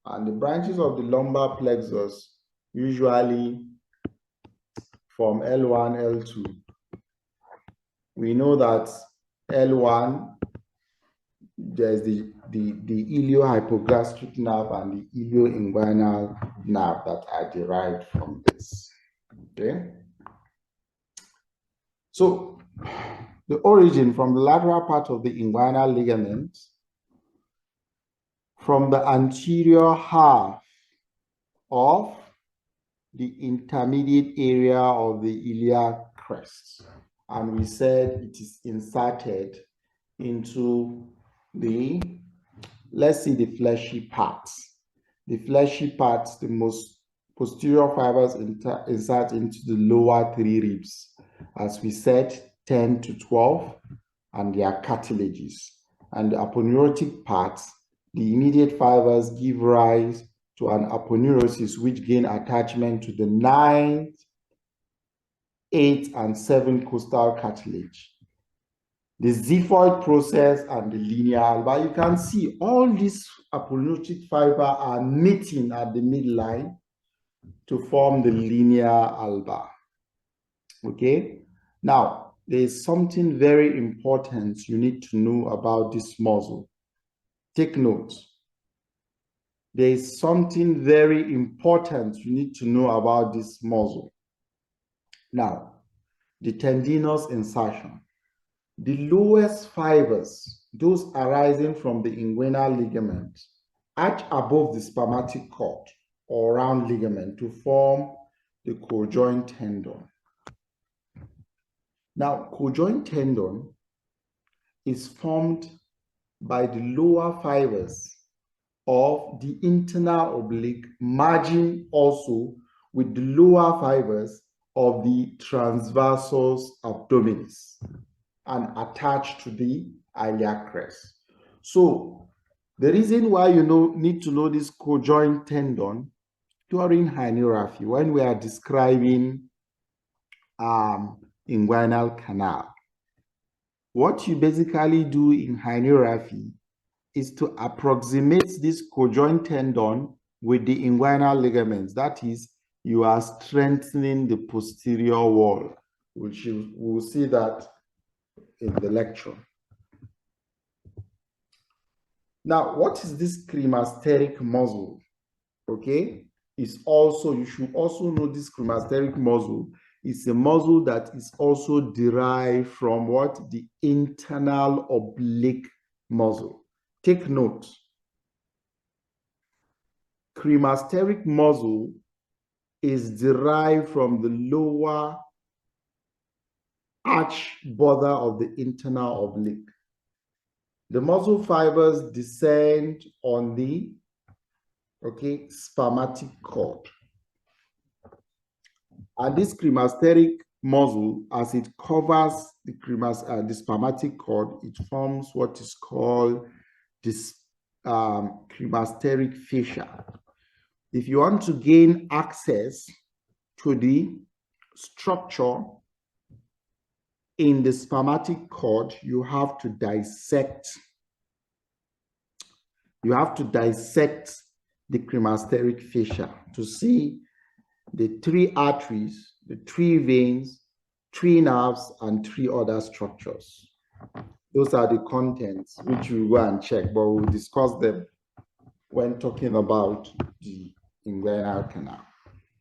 And the branches of the lumbar plexus usually from L1, L2. We know that L1, there's the iliohypogastric nerve and the ilioinguinal nerve that are derived from this. Okay. So the origin from the lateral part of the inguinal ligament, from the anterior half of the intermediate area of the iliac crest. And we said it is inserted into the, let's see, the fleshy parts. The fleshy parts, the most posterior fibers insert into the lower 3 ribs. As we said, 10 to 12, and they are cartilages. And the aponeurotic parts, the immediate fibers give rise to an aponeurosis, which gain attachment to the 9th, 8th, and 7th costal cartilage. The xiphoid process and the linear alba. You can see all these aponeurotic fibers are meeting at the midline to form the linear alba. Okay? Now, there is something very important you need to know about this muscle. Take note. There is something very important you need to know about this muscle. Now, the tendinous insertion. The lowest fibers, those arising from the inguinal ligament, arch above the spermatic cord or round ligament to form the cojoint tendon. Now, cojoint tendon is formed by the lower fibers of the internal oblique merging also with the lower fibers of the transversus abdominis and attached to the iliac crest. So the reason why you need to know this cojoint tendon during hynography, when we are describing inguinal canal, what you basically do in hynography is to approximate this cojoint tendon with the inguinal ligaments. That is, you are strengthening the posterior wall, which you will see that in the lecture. Now, what is this cremasteric muscle? Okay, it's also, you should also know this cremasteric muscle is a muscle that is also derived from what? The internal oblique muscle. Take note. Cremasteric muscle is derived from the lower arch border of the internal oblique. The muscle fibers descend on the spermatic cord. And this cremasteric muscle, as it covers the spermatic cord, it forms what is called this cremasteric fascia. If you want to gain access to the structure in the spermatic cord, you have to dissect. You have to dissect the cremasteric fascia to see the 3 arteries, the 3 veins, 3 nerves, and 3 other structures. Those are the contents which we go and check, but we'll discuss them when talking about the inguinal canal.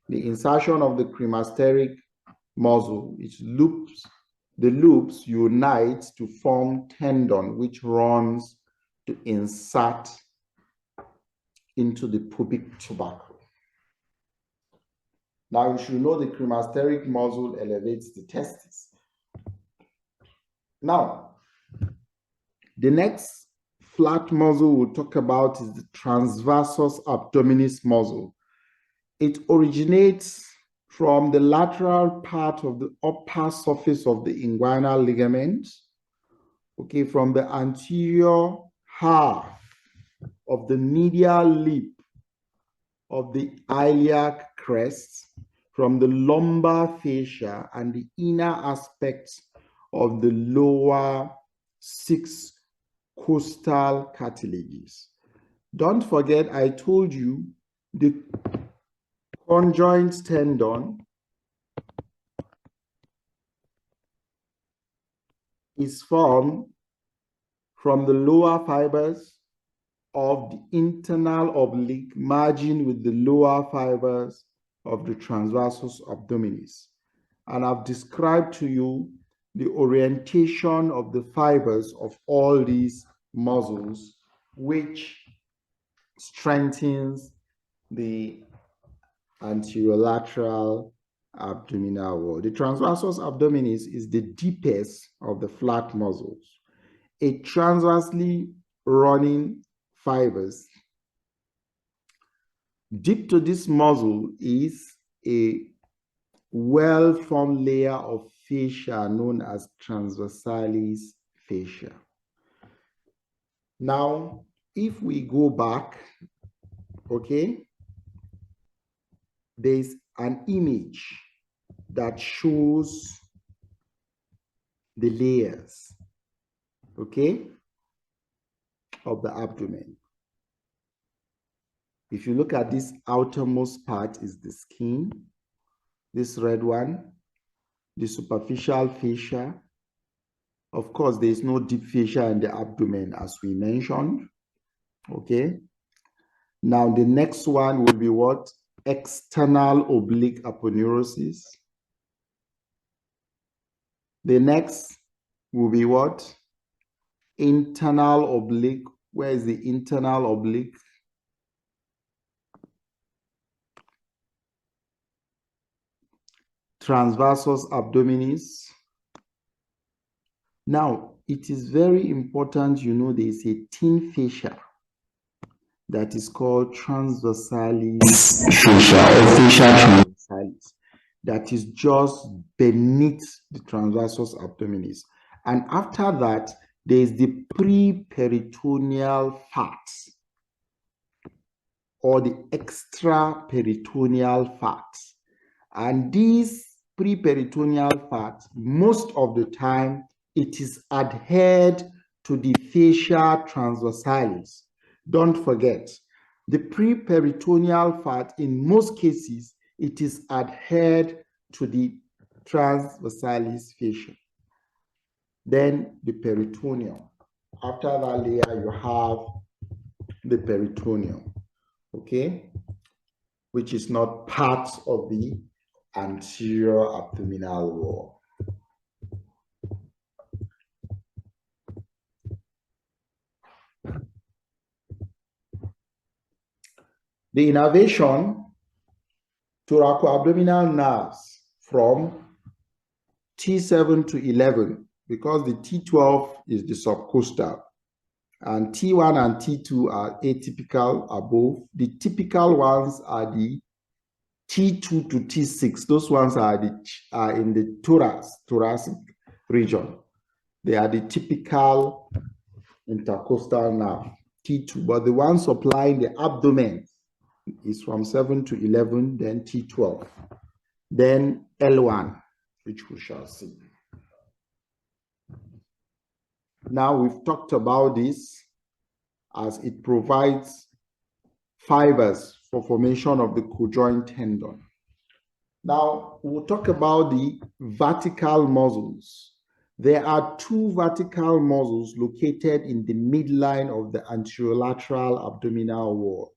The insertion of the cremasteric muscle, which loops, the loops unite to form tendon, which runs to insert into the pubic tubercle. Now you should know the cremasteric muscle elevates the testis. Now, the next flat muscle we'll talk about is the transversus abdominis muscle. It originates from the lateral part of the upper surface of the inguinal ligament, okay, from the anterior half of the medial lip of the iliac crest, from the lumbar fascia and the inner aspects of the lower 6 costal cartilages. Don't forget, I told you the conjoint tendon is formed from the lower fibers of the internal oblique merging with the lower fibers of the transversus abdominis. And I've described to you the orientation of the fibers of all these muscles, which strengthens the anterolateral abdominal wall. The transversus abdominis is the deepest of the flat muscles. A transversely running fibers. Deep to this muscle is a well-formed layer of fascia known as transversalis fascia. Now, if we go back, okay, there's an image that shows the layers, okay, of the abdomen. If you look at this outermost part is the skin, this red one, the superficial fascia. Of course, there is no deep fascia in the abdomen as we mentioned, okay. Now the next one will be what? External oblique aponeurosis. The next will be what? Internal oblique. Where is the internal oblique? Transversus abdominis. Now, it is very important you know there is a thin fascia that is called transversalis fascia or fascia transversalis that is just beneath the transversus abdominis. And after that, there is the preperitoneal fat or the extraperitoneal fat. And these preperitoneal fat, most of the time, it is adhered to the fascia transversalis. Don't forget, the preperitoneal fat, in most cases, it is adhered to the transversalis fascia. Then the peritoneum. After that layer, you have the peritoneum, okay, which is not part of the anterior abdominal wall. The innervation thoracoabdominal nerves from T7 to 11, because the T12 is the subcostal, and T1 and T2 are atypical above. The typical ones are the T2 to T6. Those ones are in the thoracic region. They are the typical intercostal nerve, T2. But the one supplying the abdomen is from 7 to 11, then T12, then L1, which we shall see. Now we've talked about this as it provides fibers for formation of the conjoint tendon. Now we'll talk about the vertical muscles. There are two vertical muscles located in the midline of the anterolateral abdominal wall,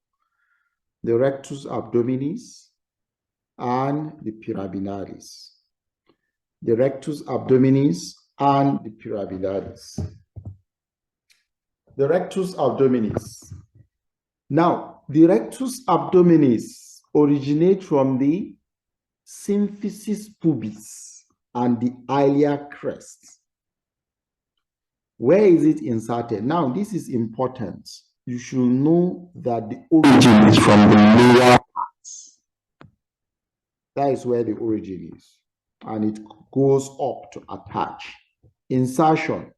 the rectus abdominis and the pyramidalis. The rectus abdominis and the pyramidalis. The rectus abdominis. Now, the rectus abdominis originates from the symphysis pubis and the ilia crest. Where is it inserted? Now, this is important. You should know that the origin is from the lower parts. That is where the origin is. And it goes up to attach. Insertion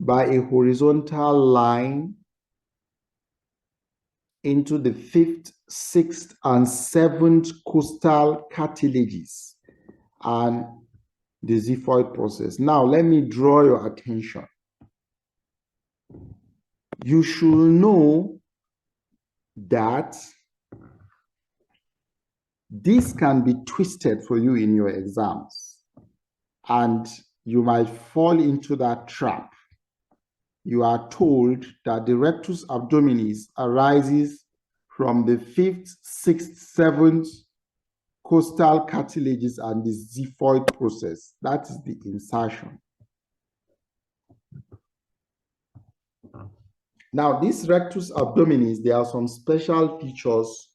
by a horizontal line into the 5th, 6th, and 7th costal cartilages and the xiphoid process. Now, let me draw your attention. You should know that this can be twisted for you in your exams, and you might fall into that trap. You are told that the rectus abdominis arises from the 5th, 6th, 7th costal cartilages and the xiphoid process. That is the insertion. Now, this rectus abdominis, there are some special features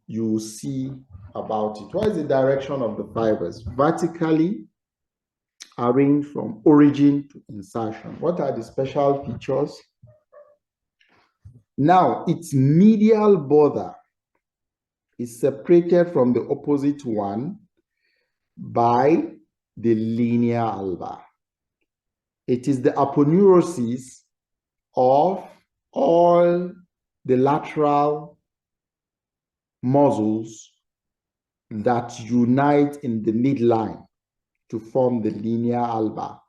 you see about it. What is the direction of the fibers? Vertically arranged from origin to insertion. What are the special features? Now, its medial border is separated from the opposite one by the linea alba. It is the aponeurosis of all the lateral muscles that unite in the midline to form the linea alba.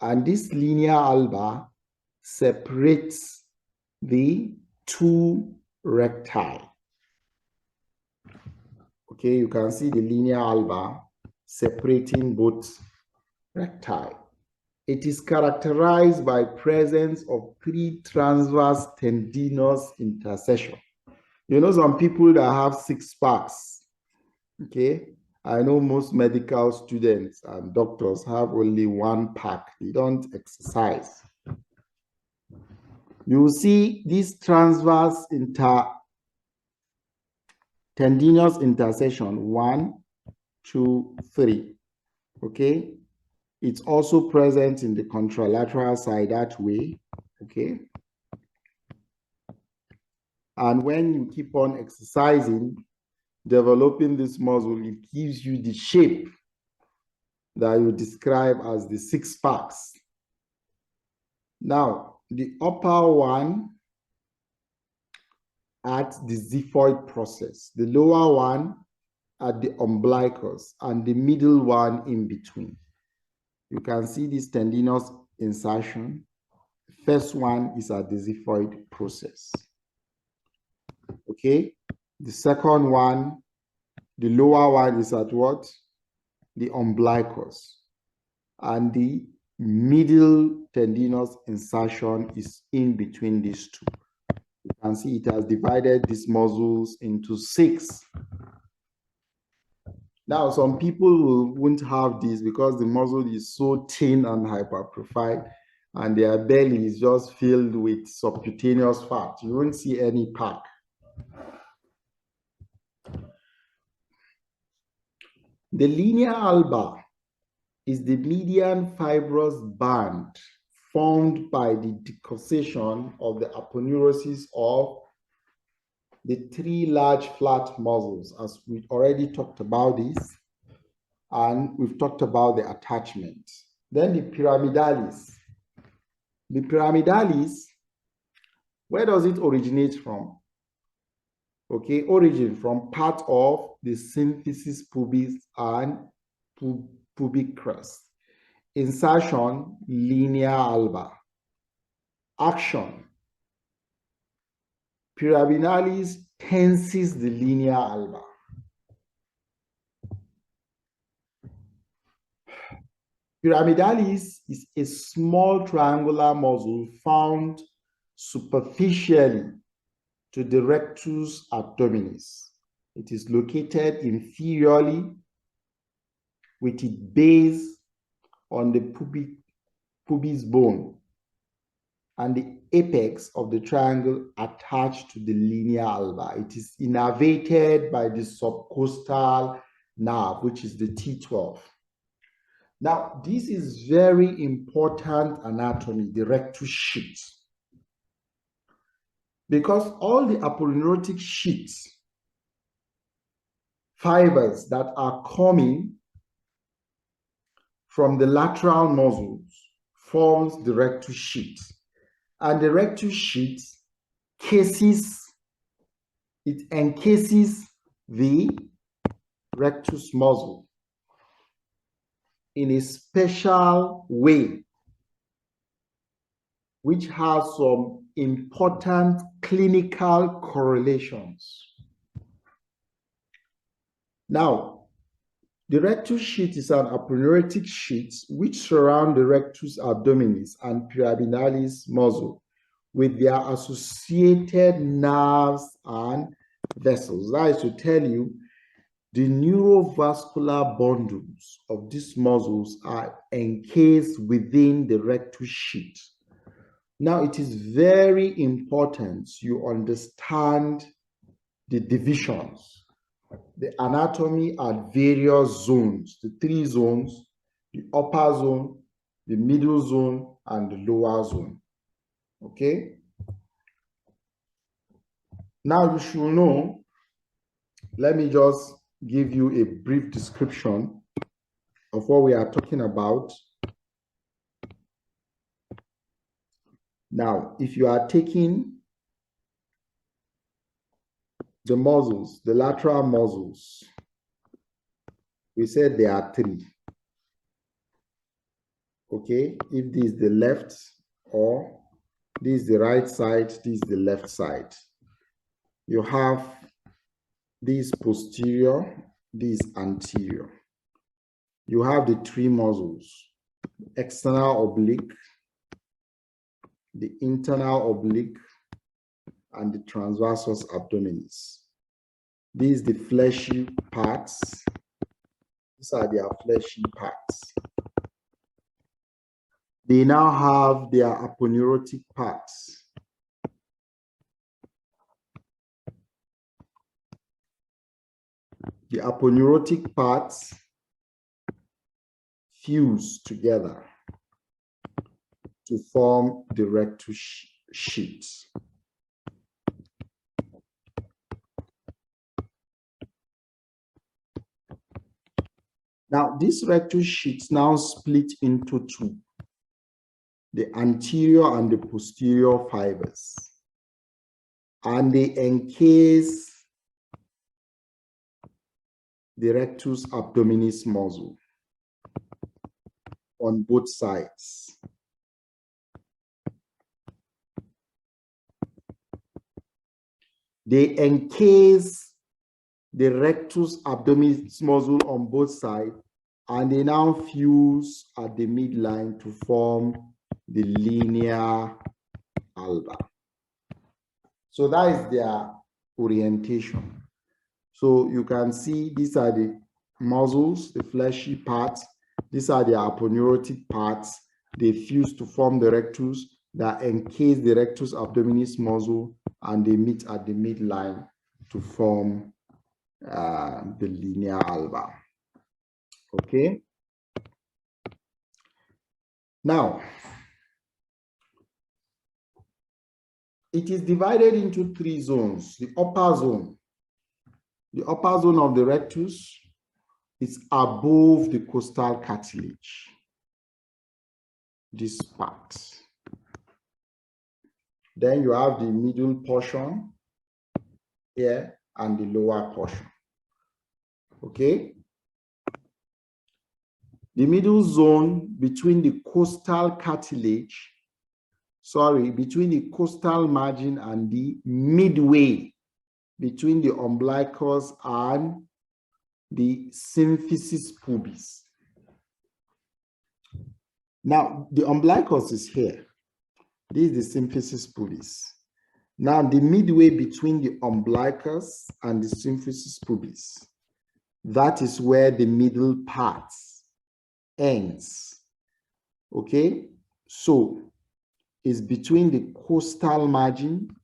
And this linea alba separates the two recti. Okay, you can see the linea alba separating both recti. It is characterized by presence of 3 transverse tendinous intersection. You know, some people that have 6 packs, okay? I know most medical students and doctors have only 1 pack. They don't exercise. You see this transverse tendinous intersection, 1, 2, 3, okay? It's also present in the contralateral side that way, okay? And when you keep on exercising, developing this muscle, it gives you the shape that you describe as the 6 packs. Now, the upper one at the xiphoid process, the lower one at the umbilicus, and the middle one in between. You can see this tendinous insertion. First one is at the xiphoid process. Okay, the second one, the lower one is at what? The umbilicus. And the middle tendinous insertion is in between these two. You can see it has divided these muscles into 6. Now, some people won't have this because the muscle is so thin and hypertrophied, and their belly is just filled with subcutaneous fat. You won't see any pack. The linea alba is the median fibrous band formed by the decussation of the aponeurosis of the 3 large flat muscles, as we already talked about this, and we've talked about the attachment. Then the pyramidalis. The pyramidalis, where does it originate from? Okay, origin from part of the symphysis pubis and pubic crest. Insertion, linea alba. Action, pyramidalis tenses the linea alba. Pyramidalis is a small triangular muscle found superficially to the rectus abdominis. It is located inferiorly with its base on the pubis bone and the apex of the triangle attached to the linea alba. It is innervated by the subcostal nerve, which is the T12. Now, this is very important anatomy, the rectus sheath, because all the aponeurotic sheaths, fibers that are coming from the lateral muscles forms the rectus sheath. And the rectus sheath encases the rectus muscle in a special way, which has some important clinical correlations. Now, the rectus sheath is an aponeurotic sheath which surround the rectus abdominis and pyramidalis muscle with their associated nerves and vessels. That is to tell you, the neurovascular bundles of these muscles are encased within the rectus sheath. Now, it is very important you understand the divisions, the anatomy at various zones, the three zones, the upper zone, the middle zone, and the lower zone. Okay? Now you should know, let me just give you a brief description of what we are talking about. Now, if you are taking the muscles, the lateral muscles, we said there are three. Okay, if this is the left, or this is the right side, this is the left side. You have this posterior, this anterior. You have the three muscles, external oblique, the internal oblique, and the transversus abdominis. These are the fleshy parts. These are their fleshy parts. They now have their aponeurotic parts. The aponeurotic parts fuse together to form the rectus sheath. Now, this rectus sheath now split into two, the anterior and the posterior fibers, and they encase the rectus abdominis muscle on both sides. They encase the rectus abdominis muscle on both sides, and they now fuse at the midline to form the linea alba. So that is their orientation. So you can see these are the muscles, the fleshy parts. These are the aponeurotic parts. They fuse to form the rectus that encase the rectus abdominis muscle, and they meet at the midline to form the linea alba. Okay. Now, it is divided into three zones. The upper zone of the rectus is above the costal cartilage, this part. Then you have the middle portion here and the lower portion. Okay. The middle zone between the costal cartilage, between the costal margin and the midway between the umbilicus and the symphysis pubis. Now, the umbilicus is here. This is the symphysis pubis. Now, the midway between the umbilicus and the symphysis pubis, that is where the middle part ends. Okay? So, it's between the costal margin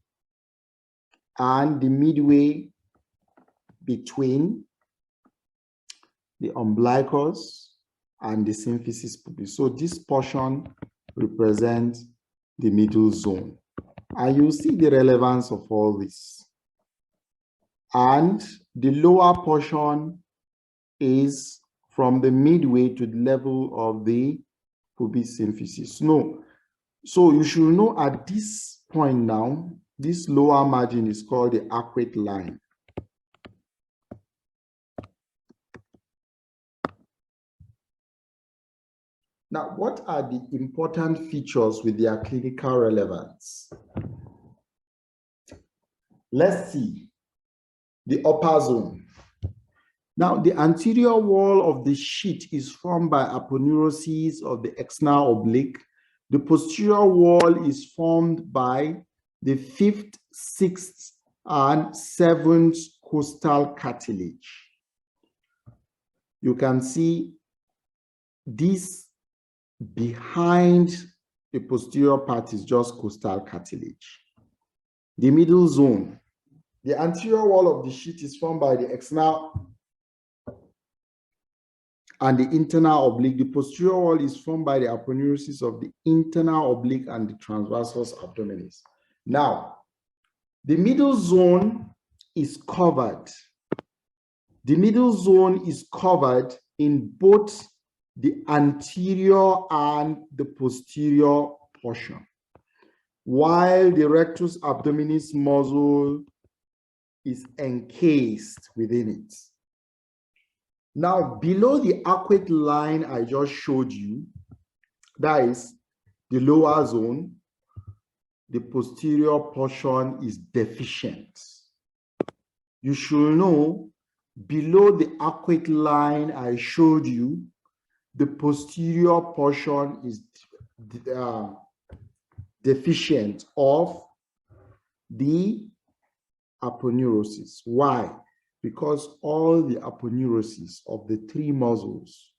and the midway between the umbilicus and the symphysis pubis. So, this portion represents the middle zone. And you see the relevance of all this. And the lower portion is from the midway to the level of the pubis symphysis. No. So you should know at this point now, this lower margin is called the arcuate line. Now, what are the important features with their clinical relevance? Let's see. The upper zone. Now, the anterior wall of the sheath is formed by aponeurosis of the external oblique. The posterior wall is formed by the 5th, 6th, and 7th costal cartilage. You can see this behind the posterior part is just costal cartilage. The middle zone. The anterior wall of the sheath is formed by the external and the internal oblique. The posterior wall is formed by the aponeurosis of the internal oblique and the transversus abdominis. Now, the middle zone is covered. The middle zone is covered in both the anterior and the posterior portion, while the rectus abdominis muscle is encased within it. Now, below the arcuate line I just showed you, that is the lower zone, the posterior portion is deficient. You should know below the arcuate line I showed you, the posterior portion is deficient of the aponeurosis. Why? Because all the aponeurosis of the 3 muscles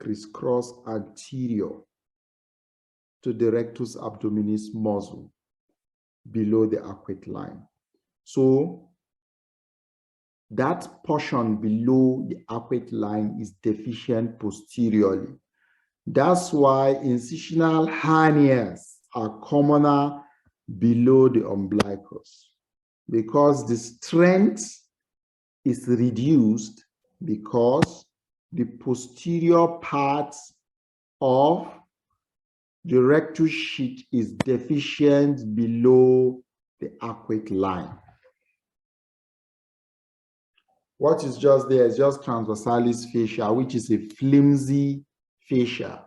crisscross anterior to the rectus abdominis muscle below the arcuate line. So that portion below the arcuate line is deficient posteriorly. That's why incisional hernias are commoner below the umbilicus, because the strength is reduced because the posterior part of the rectus sheath is deficient below the arcuate line. What is just there is just transversalis fascia, which is a flimsy fascia.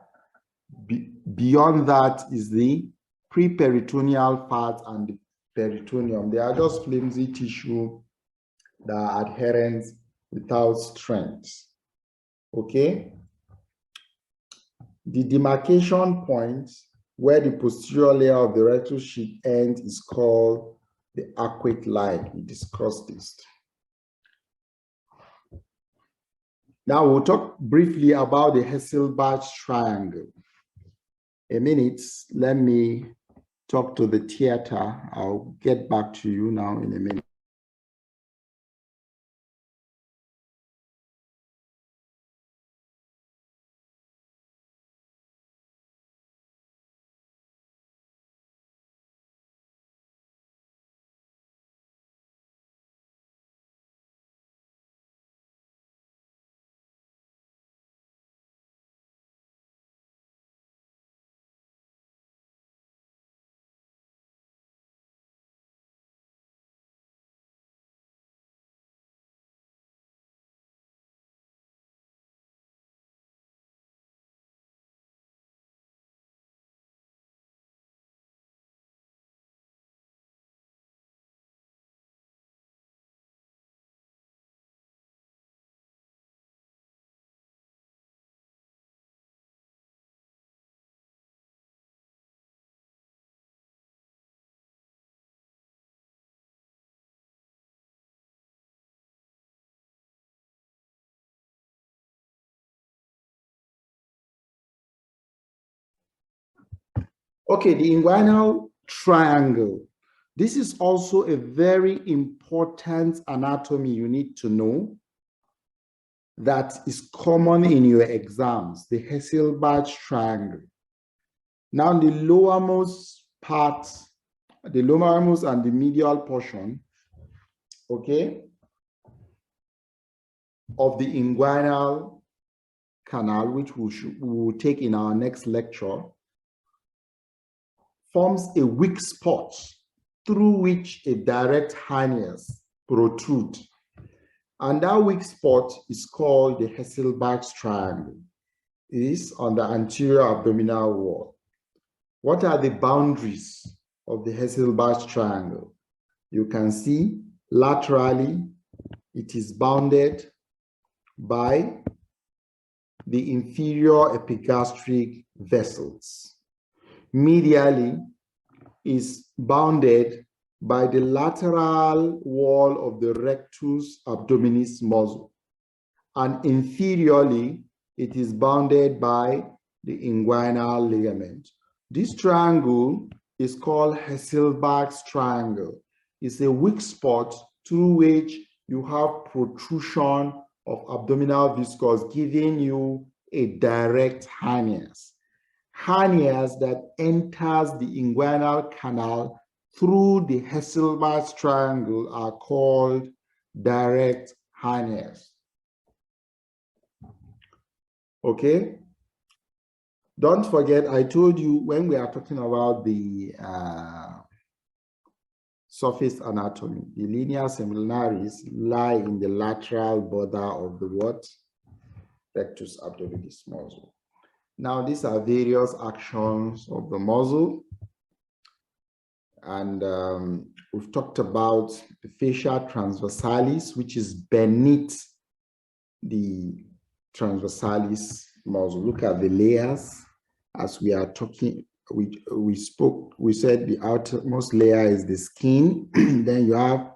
Beyond that is the preperitoneal part and the peritoneum. They are just flimsy tissue that are adherent without strength. Okay? The demarcation point where the posterior layer of the rectus sheath ends is called the arcuate line. We discussed this. Now we'll talk briefly about the Hesselbach triangle. A minute, let me talk to the theater. I'll get back to you now in a minute. Okay, the inguinal triangle. This is also a very important anatomy you need to know that is common in your exams, the Hasselbalch triangle. Now, the lowermost part, the lowermost and the medial portion, okay, of the inguinal canal, which we will take in our next lecture, forms a weak spot through which a direct hernias protrude. And that weak spot is called the Hasselbalch triangle. It is on the anterior abdominal wall. What are the boundaries of the Hasselbalch triangle? You can see laterally, it is bounded by the inferior epigastric vessels. Medially is bounded by the lateral wall of the rectus abdominis muscle. And inferiorly, it is bounded by the inguinal ligament. This triangle is called Hasselbalch's triangle. It's a weak spot through which you have protrusion of abdominal viscous, giving you a direct hernias. Hernias that enters the inguinal canal through the Hasselbalch triangle are called direct hernias. Okay? Don't forget, I told you when we are talking about the surface anatomy, the linea semilunaris lie in the lateral border of the what? Rectus abdominis muscle. Now, these are various actions of the muscle. And we've talked about the fascia transversalis, which is beneath the transversalis muscle. Look at the layers as we are talking. We said the outermost layer is the skin. Then you have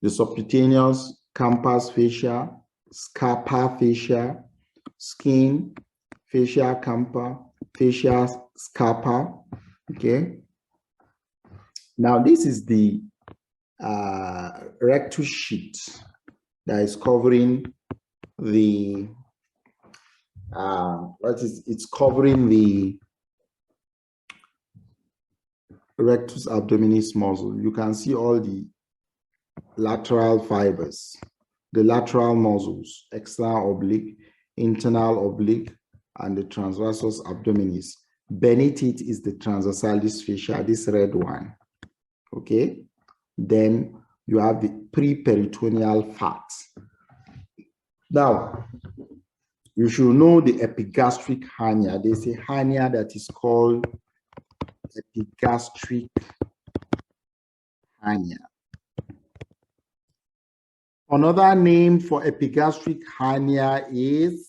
the subcutaneous campus fascia, scarpa fascia, skin, fascia campa, fascia scarpa. Okay. Now this is the rectus sheath that is covering the it's covering the rectus abdominis muscle. You can see all the lateral fibers, the lateral muscles, external oblique, internal oblique, and the transversus abdominis. Beneath it is the transversalis fascia, this red one. Okay. Then you have the preperitoneal fat. Now, you should know the epigastric hernia. There's a hernia that is called epigastric hernia. Another name for epigastric hernia is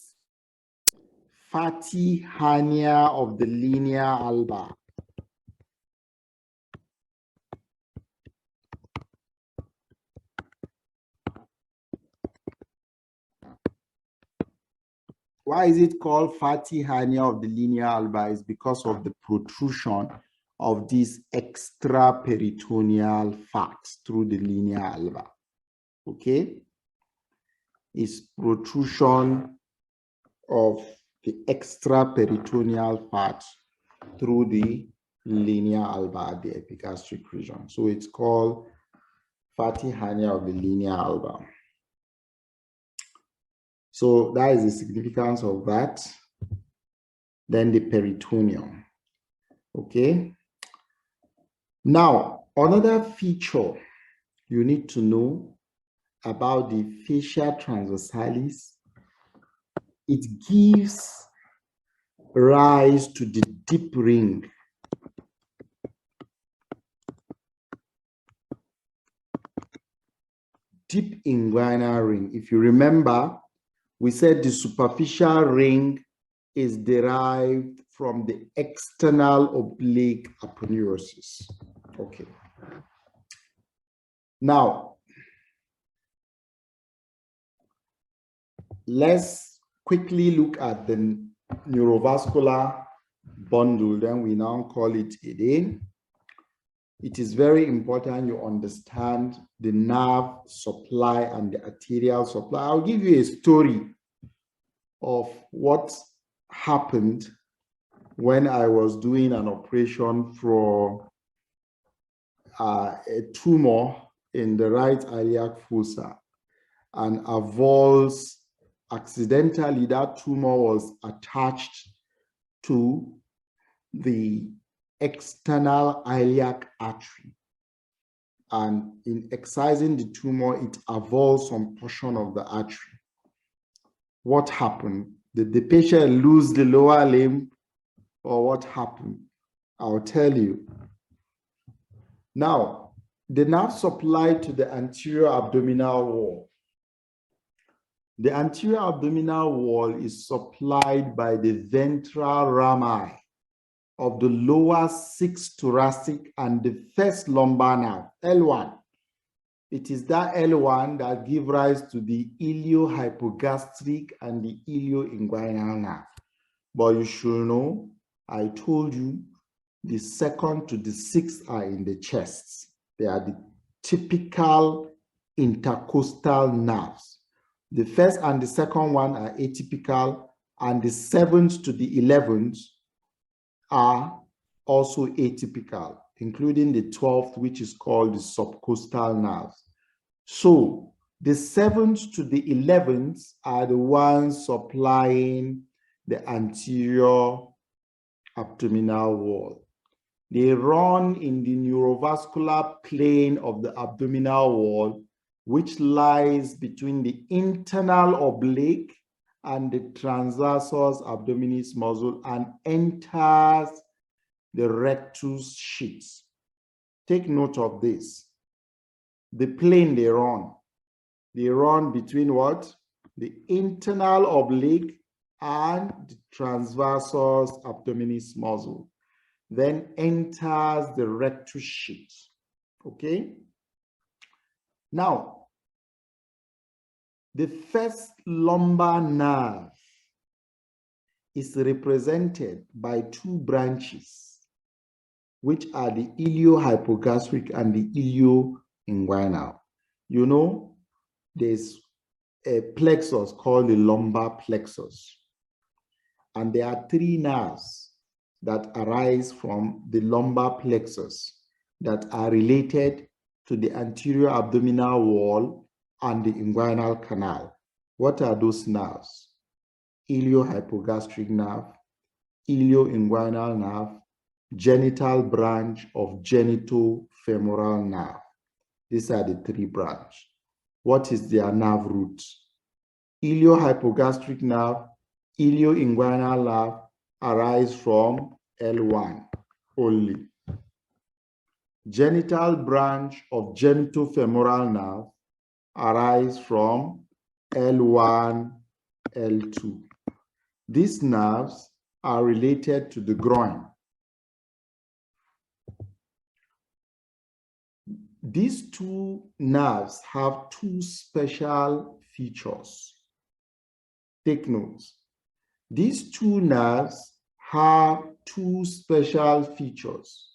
fatty hernia of the linea alba. Why is it called fatty hernia of the linea alba? It's because of the protrusion of this extraperitoneal fat through the linea alba. Okay? It's protrusion of the extraperitoneal fat through the linea alba at the epigastric region. So it's called fatty hernia of the linea alba. So that is the significance of that. Then the peritoneum. Okay. Now, another feature you need to know about the fascia transversalis, it gives rise to the deep ring. Deep inguinal ring. If you remember, we said the superficial ring is derived from the external oblique aponeurosis. Okay. Now, let's quickly look at the neurovascular bundle, then we now call it a day. It is very important you understand the nerve supply and the arterial supply. I'll give you a story of what happened when I was doing an operation for a tumor in the right iliac fossa, and accidentally that tumor was attached to the external iliac artery, and in excising the tumor it avulsed some portion of the artery. What happened? Did the patient lose the lower limb, or what happened? I'll tell you. Now, the nerve supply to the anterior abdominal wall. The anterior abdominal wall is supplied by the ventral rami of the lower 6th thoracic and the first lumbar nerve, L1. It is that L1 that gives rise to the iliohypogastric and the ilioinguinal nerve. But you should know, I told you, the 2nd to the 6th are in the chest. They are the typical intercostal nerves. The 1st and the 2nd one are atypical, and the 7th to the 11th are also atypical, including the 12th, which is called the subcostal nerves. So the 7th to the 11th are the ones supplying the anterior abdominal wall. They run in the neurovascular plane of the abdominal wall, which lies between the internal oblique and the transversus abdominis muscle and enters the rectus sheath. Take note of this. The plane they run between what? The internal oblique and the transversus abdominis muscle, then enters the rectus sheath. Okay? Now, the first lumbar nerve is represented by 2 branches, which are the iliohypogastric and the ilioinguinal. You know, there's a plexus called the lumbar plexus, and there are 3 nerves that arise from the lumbar plexus that are related to the anterior abdominal wall and the inguinal canal. What are those nerves? Iliohypogastric nerve, ilioinguinal nerve, genital branch of genitofemoral nerve. These are the 3 branches. What is their nerve root? Iliohypogastric nerve, ilioinguinal nerve arise from L1 only. Genital branch of genitofemoral nerve arise from L1, L2. These nerves are related to the groin. These 2 nerves have 2 special features. Take notes. These 2 nerves have 2 special features.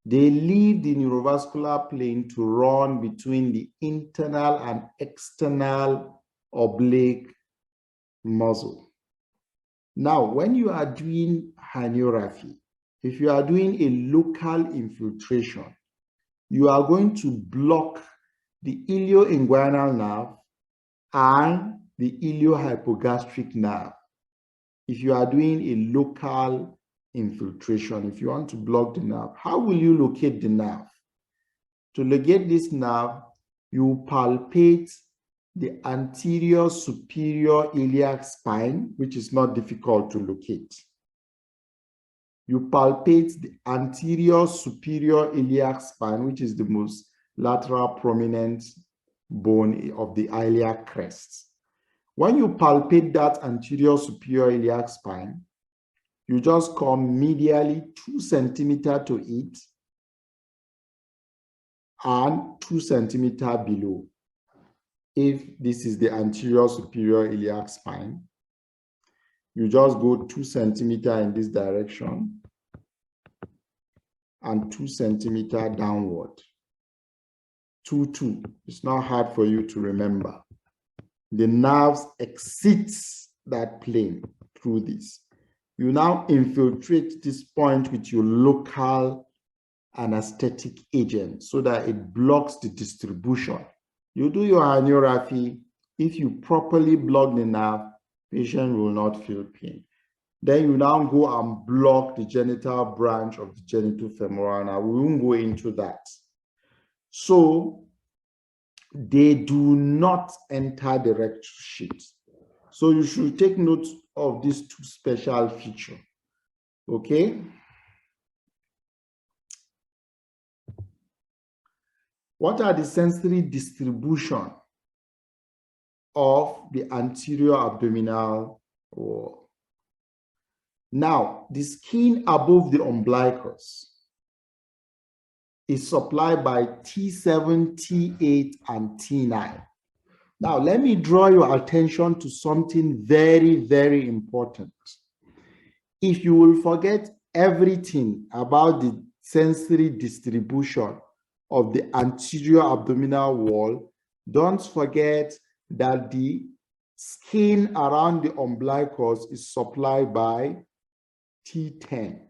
They leave the neurovascular plane to run between the internal and external oblique muscle. Now, when you are doing herniorrhaphy, if you are doing a local infiltration, you are going to block the ilioinguinal nerve and the iliohypogastric nerve. If you are doing a local infiltration, if you want to block the nerve, how will you locate the nerve? To locate this nerve, you palpate the anterior superior iliac spine, which is not difficult to locate. You palpate the anterior superior iliac spine, which is the most lateral prominent bone of the iliac crest. When you palpate that anterior superior iliac spine, you just come medially 2 centimeters to it and 2 centimeters below. If this is the anterior superior iliac spine, You just go 2 centimeters in this direction and 2 centimeters downward. 2, 2. It's not hard for you to remember. The nerves exits that plane through this. You now infiltrate this point with your local anesthetic agent so that it blocks the distribution. You do your herniorrhaphy. If you properly block the nerve, patient will not feel pain. Then you now go and block the genital branch of the genitofemoral nerve. We won't go into that. So they do not enter the rectus sheath. So you should take note of these two special features. Okay? What are the sensory distribution of the anterior abdominal wall? Now, the skin above the umbilicus is supplied by T7, T8, and T9. Now, let me draw your attention to something very, very important. If you will forget everything about the sensory distribution of the anterior abdominal wall, don't forget that the skin around the umbilicus is supplied by T10.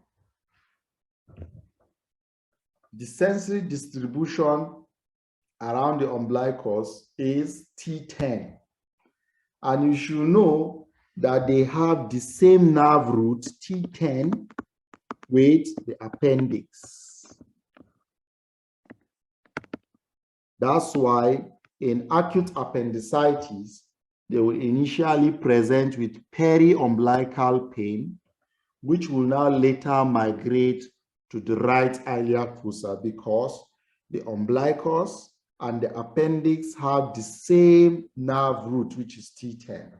The sensory distribution around the umbilicus is T10. And you should know that they have the same nerve root, T10, with the appendix. That's why in acute appendicitis, they will initially present with periumbilical pain, which will now later migrate to the right iliac fossa because the umbilicus and the appendix have the same nerve root, which is T10.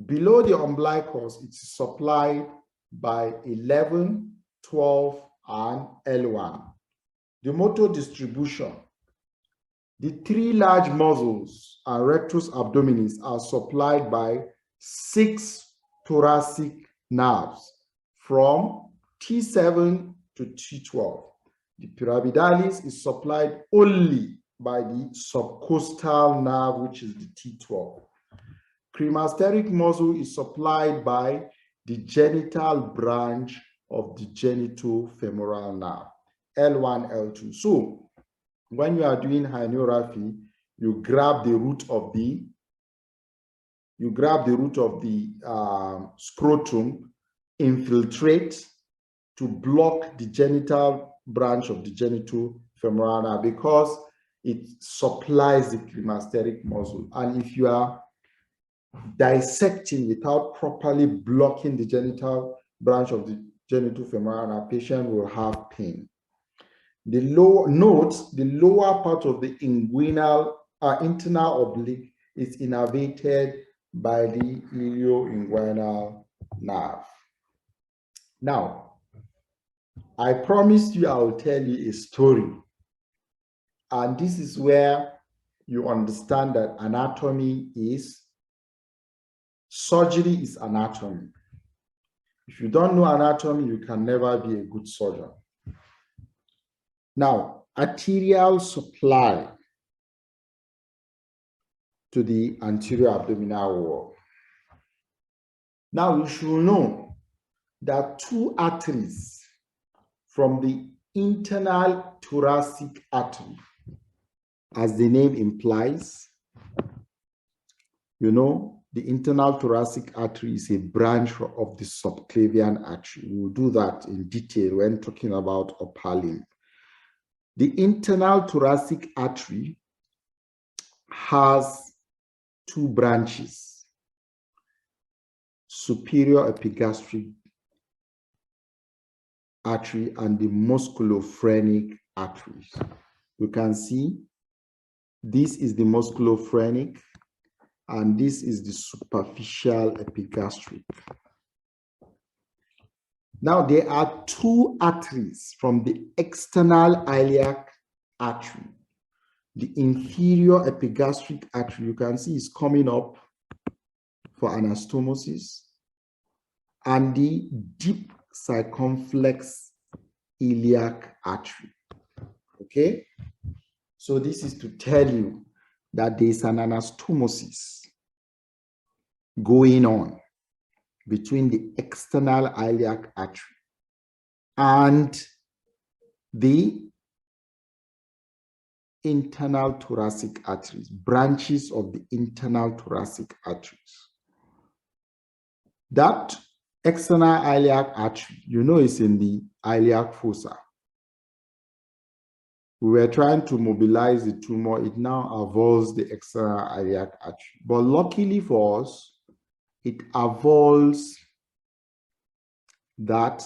Below the umbilicus, it is supplied by 11, 12, and L1. The motor distribution. The three large muscles and rectus abdominis are supplied by 6 thoracic nerves from T7 to T12. The pyramidalis is supplied only by the subcostal nerve, which is the T12. Cremasteric muscle is supplied by the genital branch of the genitofemoral nerve, L1, L2. So when you are doing herniorrhaphy, you grab the root of the scrotum, infiltrate to block the genital branch of the genitofemoral nerve because it supplies the cremasteric muscle. And if you are dissecting without properly blocking the genital branch of the genitofemoral nerve, patient will have pain. The lower part of the internal oblique is innervated by the ilioinguinal nerve. Now, I promised you I will tell you a story. And this is where you understand that surgery is anatomy. If you don't know anatomy, you can never be a good surgeon. Now, arterial supply to the anterior abdominal wall. Now, you should know that 2 arteries from the internal thoracic artery, as the name implies, you know, the internal thoracic artery is a branch of the subclavian artery. We will do that in detail when talking about upper limb. The internal thoracic artery has 2 branches, superior epigastric artery and the musculophrenic arteries. You can see this is the musculophrenic and this is the superficial epigastric. Now, there are 2 arteries from the external iliac artery. The inferior epigastric artery, you can see, is coming up for anastomosis. and the deep circumflex iliac artery. Okay, so this is to tell you that there is an anastomosis going on between the external iliac artery and the internal thoracic arteries, branches of the internal thoracic arteries. That external iliac artery, you know, is in the iliac fossa. We were trying to mobilize the tumor. It now avoids the external iliac artery. But luckily for us, it avoids that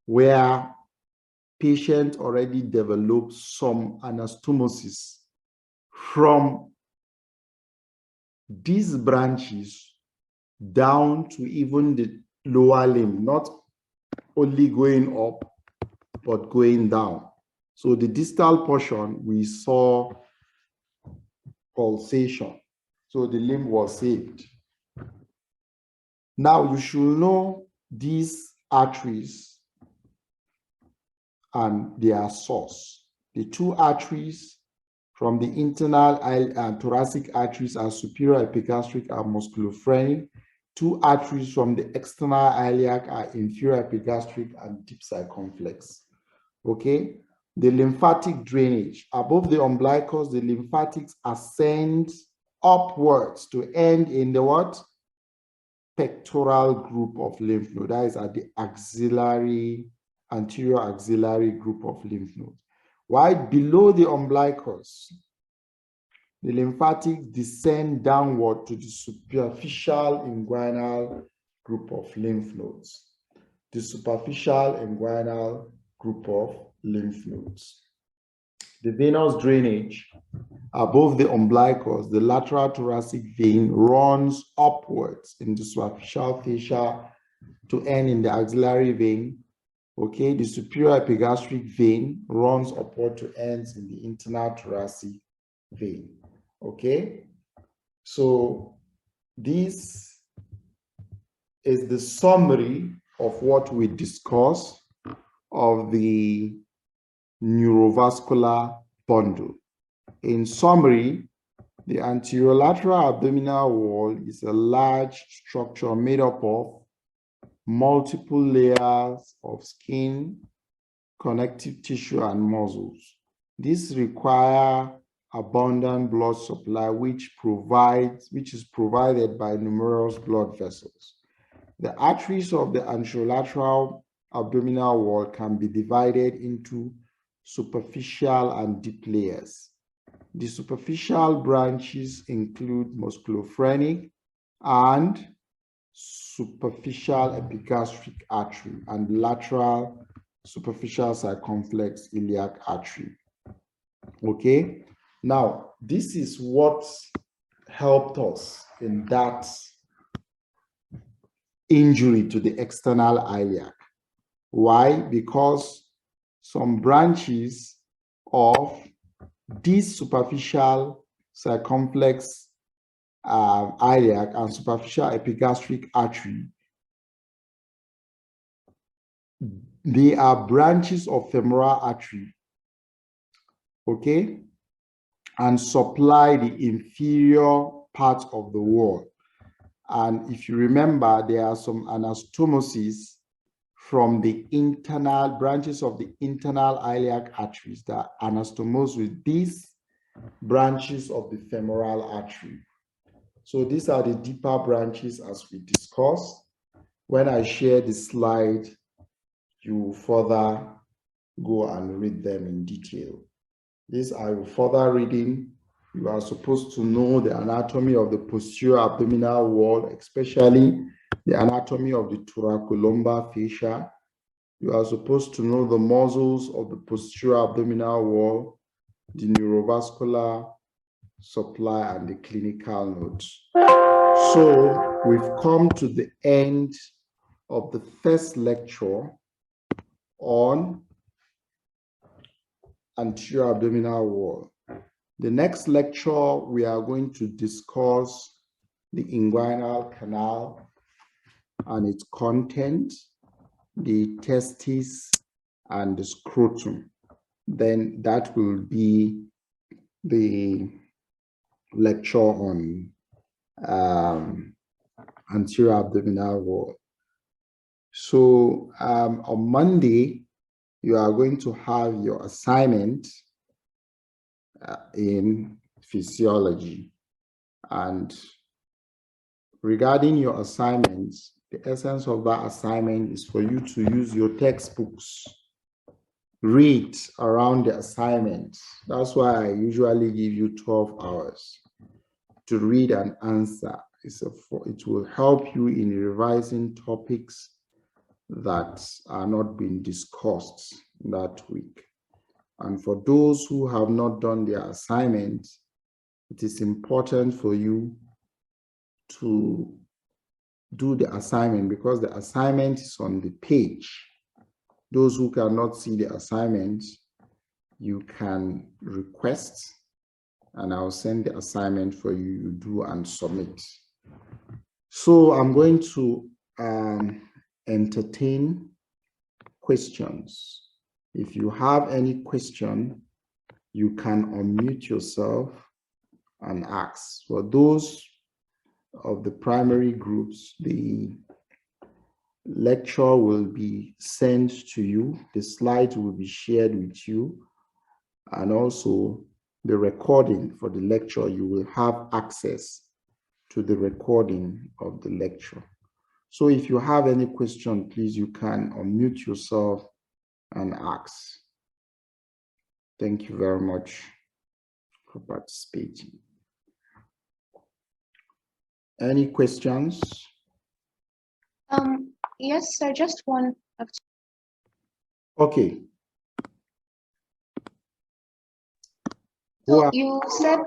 where patient already developed some anastomosis from these branches down to even the lower limb, not only going up, but going down. So the distal portion, we saw pulsation. So the limb was saved. Now you should know these arteries and their source. The two arteries from the internal thoracic arteries are superior epigastric and musculophrenic. Two arteries from the external iliac are inferior epigastric and deep circumflex. Okay, the lymphatic drainage. Above the umbilicus, the lymphatics ascend upwards to end in the what? Pectoral group of lymph nodes. That is at the axillary, anterior axillary group of lymph nodes. While below the umbilicus, the lymphatics descend downward to the superficial inguinal group of lymph nodes. The superficial inguinal group of lymph nodes. The venous drainage. Above the umbilicus, the lateral thoracic vein runs upwards in the superficial fascia to end in the axillary vein. Okay, the superior epigastric vein runs upward to ends in the internal thoracic vein. Okay, so this is the summary of what we discussed of the neurovascular bundle. In summary, the anterolateral abdominal wall is a large structure made up of multiple layers of skin, connective tissue, and muscles. This requires abundant blood supply, which is provided by numerous blood vessels. The arteries of the anterolateral abdominal wall can be divided into superficial and deep layers. The superficial branches include musculophrenic and superficial epigastric artery and lateral superficial circumflex iliac artery. Okay, now this is what helped us in that injury to the external iliac. Why? Because some branches of this superficial circumflex iliac and superficial epigastric artery, they are branches of femoral artery, okay, and supply the inferior part of the wall. And if you remember, there are some anastomosis from the internal branches of the internal iliac arteries that anastomose with these branches of the femoral artery. So these are the deeper branches as we discussed. When I share the slide, you further go and read them in detail. These are your further reading. You are supposed to know the anatomy of the posterior abdominal wall, especially the anatomy of the thoracolumbar fascia. You are supposed to know the muscles of the posterior abdominal wall, the neurovascular supply, and the clinical notes. So we've come to the end of the first lecture on anterior abdominal wall. The next lecture, we are going to discuss the inguinal canal and its content, the testes and the scrotum. Then that will be the lecture on anterior abdominal wall. So on Monday, you are going to have your assignment in physiology. And regarding your assignments, the essence of that assignment is for you to use your textbooks, read around the assignment. That's why I usually give you 12 hours to read and answer. It will help you in revising topics that are not being discussed that week. And for those who have not done their assignment, it is important for you to do the assignment because the assignment is on the page. Those who cannot see the assignment, you can request and I'll send the assignment for you, you do and submit. So I'm going to entertain questions. If you have any question, you can unmute yourself and ask. For those of the primary groups, the lecture will be sent to you. The slides will be shared with you. And also the recording for the lecture, you will have access to the recording of the lecture. So if you have any question, please, you can unmute yourself and ask. Thank you very much for participating. Any questions? Yes, sir, just one. Okay. So you said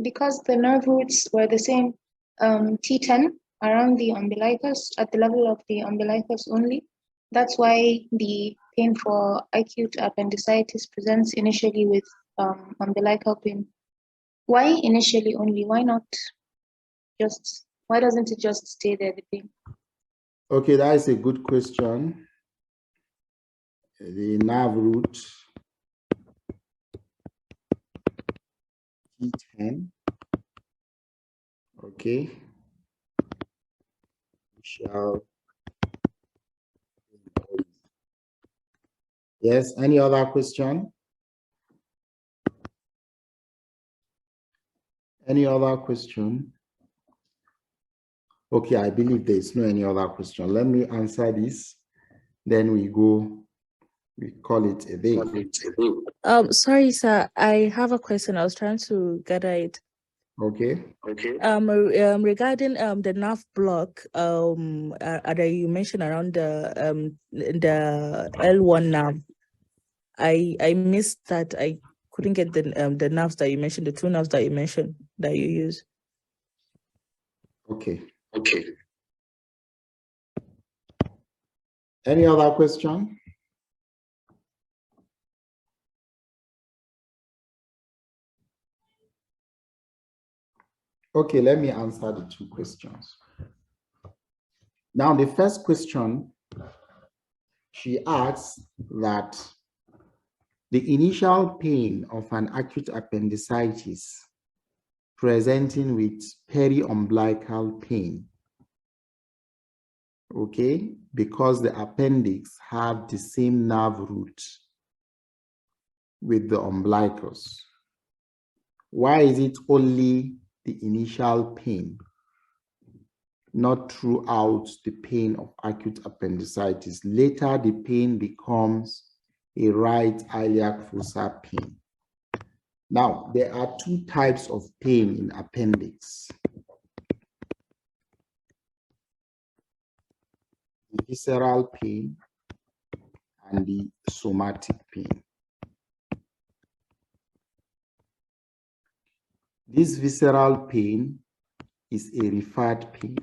because the nerve roots were the same, T10 around the umbilicus, at the level of the umbilicus only, that's why the pain for acute appendicitis presents initially with umbilical pain. Why initially only? Why not just, why doesn't it just stay there, the pain? Okay, that is a good question. The nerve root T10. Okay. Yes, any other question? Any other question? Okay, I believe there is no any other question. Let me answer this. Then we call it a day. Sorry, sir. I have a question. I was trying to gather it. Okay. Regarding the nerve block, that you mentioned around the L1 nerve, I missed that. I couldn't get the nerves that you mentioned, the two nerves that you mentioned that you use. Okay. Any other question? Okay, let me answer the two questions. Now, the first question, she asks that the initial pain of an acute appendicitis presenting with periumbilical pain, okay, because the appendix have the same nerve root with the umbilicus. Why is it only the initial pain, not throughout the pain of acute appendicitis? Later, the pain becomes a right iliac fossa pain. Now, there are two types of pain in appendix. The visceral pain and the somatic pain. This visceral pain is a referred pain.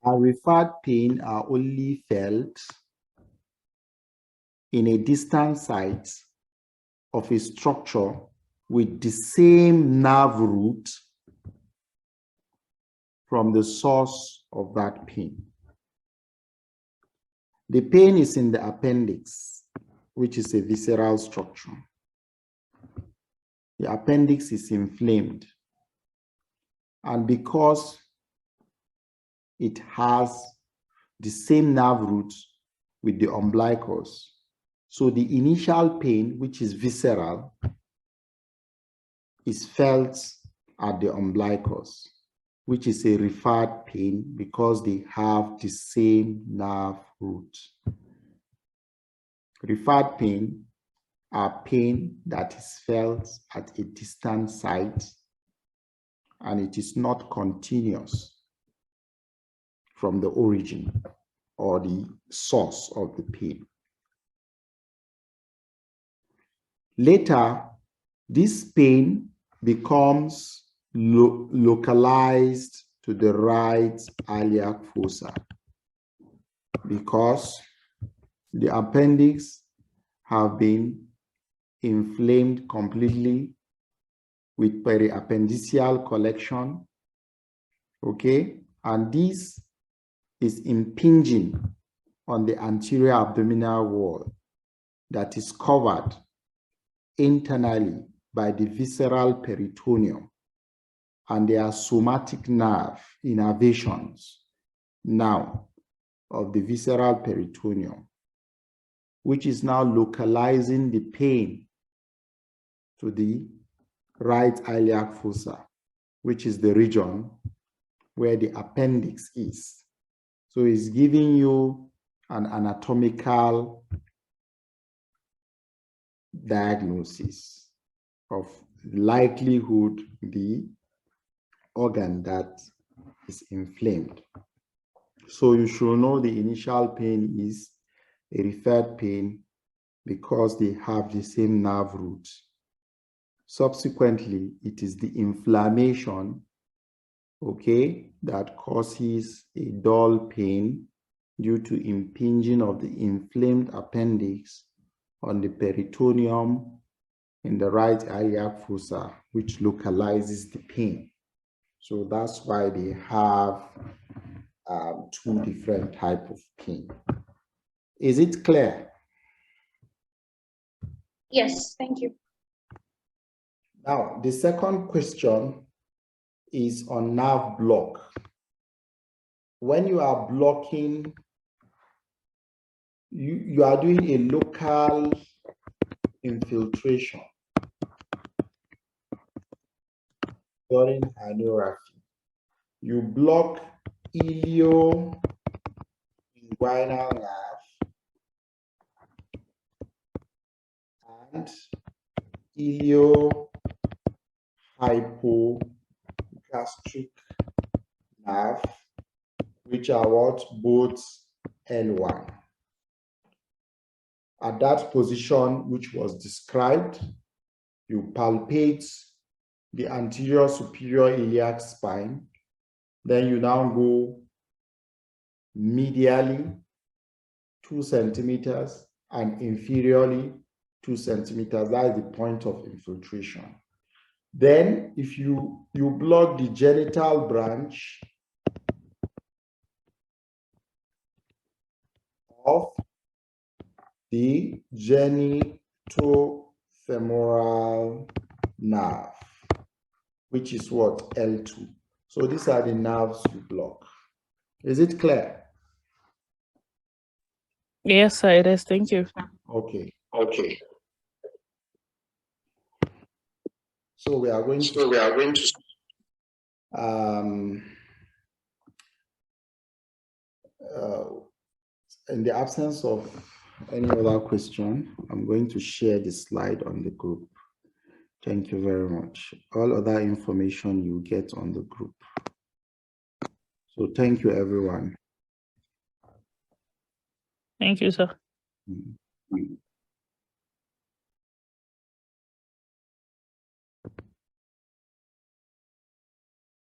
A referred pain are only felt in a distant site of a structure with the same nerve root from the source of that pain. The pain is in the appendix, which is a visceral structure. The appendix is inflamed. And because it has the same nerve root with the umbilicus, so the initial pain, which is visceral, is felt at the umbilicus, which is a referred pain because they have the same nerve root. Referred pain are pain that is felt at a distant site and it is not continuous from the origin or the source of the pain. Later, this pain becomes localized to the right iliac fossa because the appendix have been inflamed completely with periappendiceal collection, okay? And this is impinging on the anterior abdominal wall that is covered internally by the visceral peritoneum, and there are somatic nerve innervations now of the visceral peritoneum, which is now localizing the pain to the right iliac fossa, which is the region where the appendix is. So it's giving you an anatomical diagnosis of likelihood the organ that is inflamed. So you should know the initial pain is a referred pain because they have the same nerve root. Subsequently, it is the inflammation, okay, that causes a dull pain due to impinging of the inflamed appendix on the peritoneum in the right iliac fossa, which localizes the pain. So that's why they have two different types of pain. Is it clear? Yes, thank you. Now, the second question is on nerve block. When you are blocking, you are doing a local infiltration during herniorrhaphy. You block ilioinguinal nerve and iliohypogastric nerve, which are what? Both L1. At that position, which was described, you palpate the anterior superior iliac spine. Then you now go medially 2 centimeters and inferiorly 2 centimeters. That is the point of infiltration. Then if you block the genital branch of the genitofemoral nerve, which is what? L2. So these are the nerves you block. Is it clear? Yes, sir, it is. Thank you. Okay. Okay. So we are going to in the absence of any other question, I'm going to share the slide on the group. Thank you very much. All other information you get on the group. So thank you, everyone. Thank you, sir. Mm-hmm.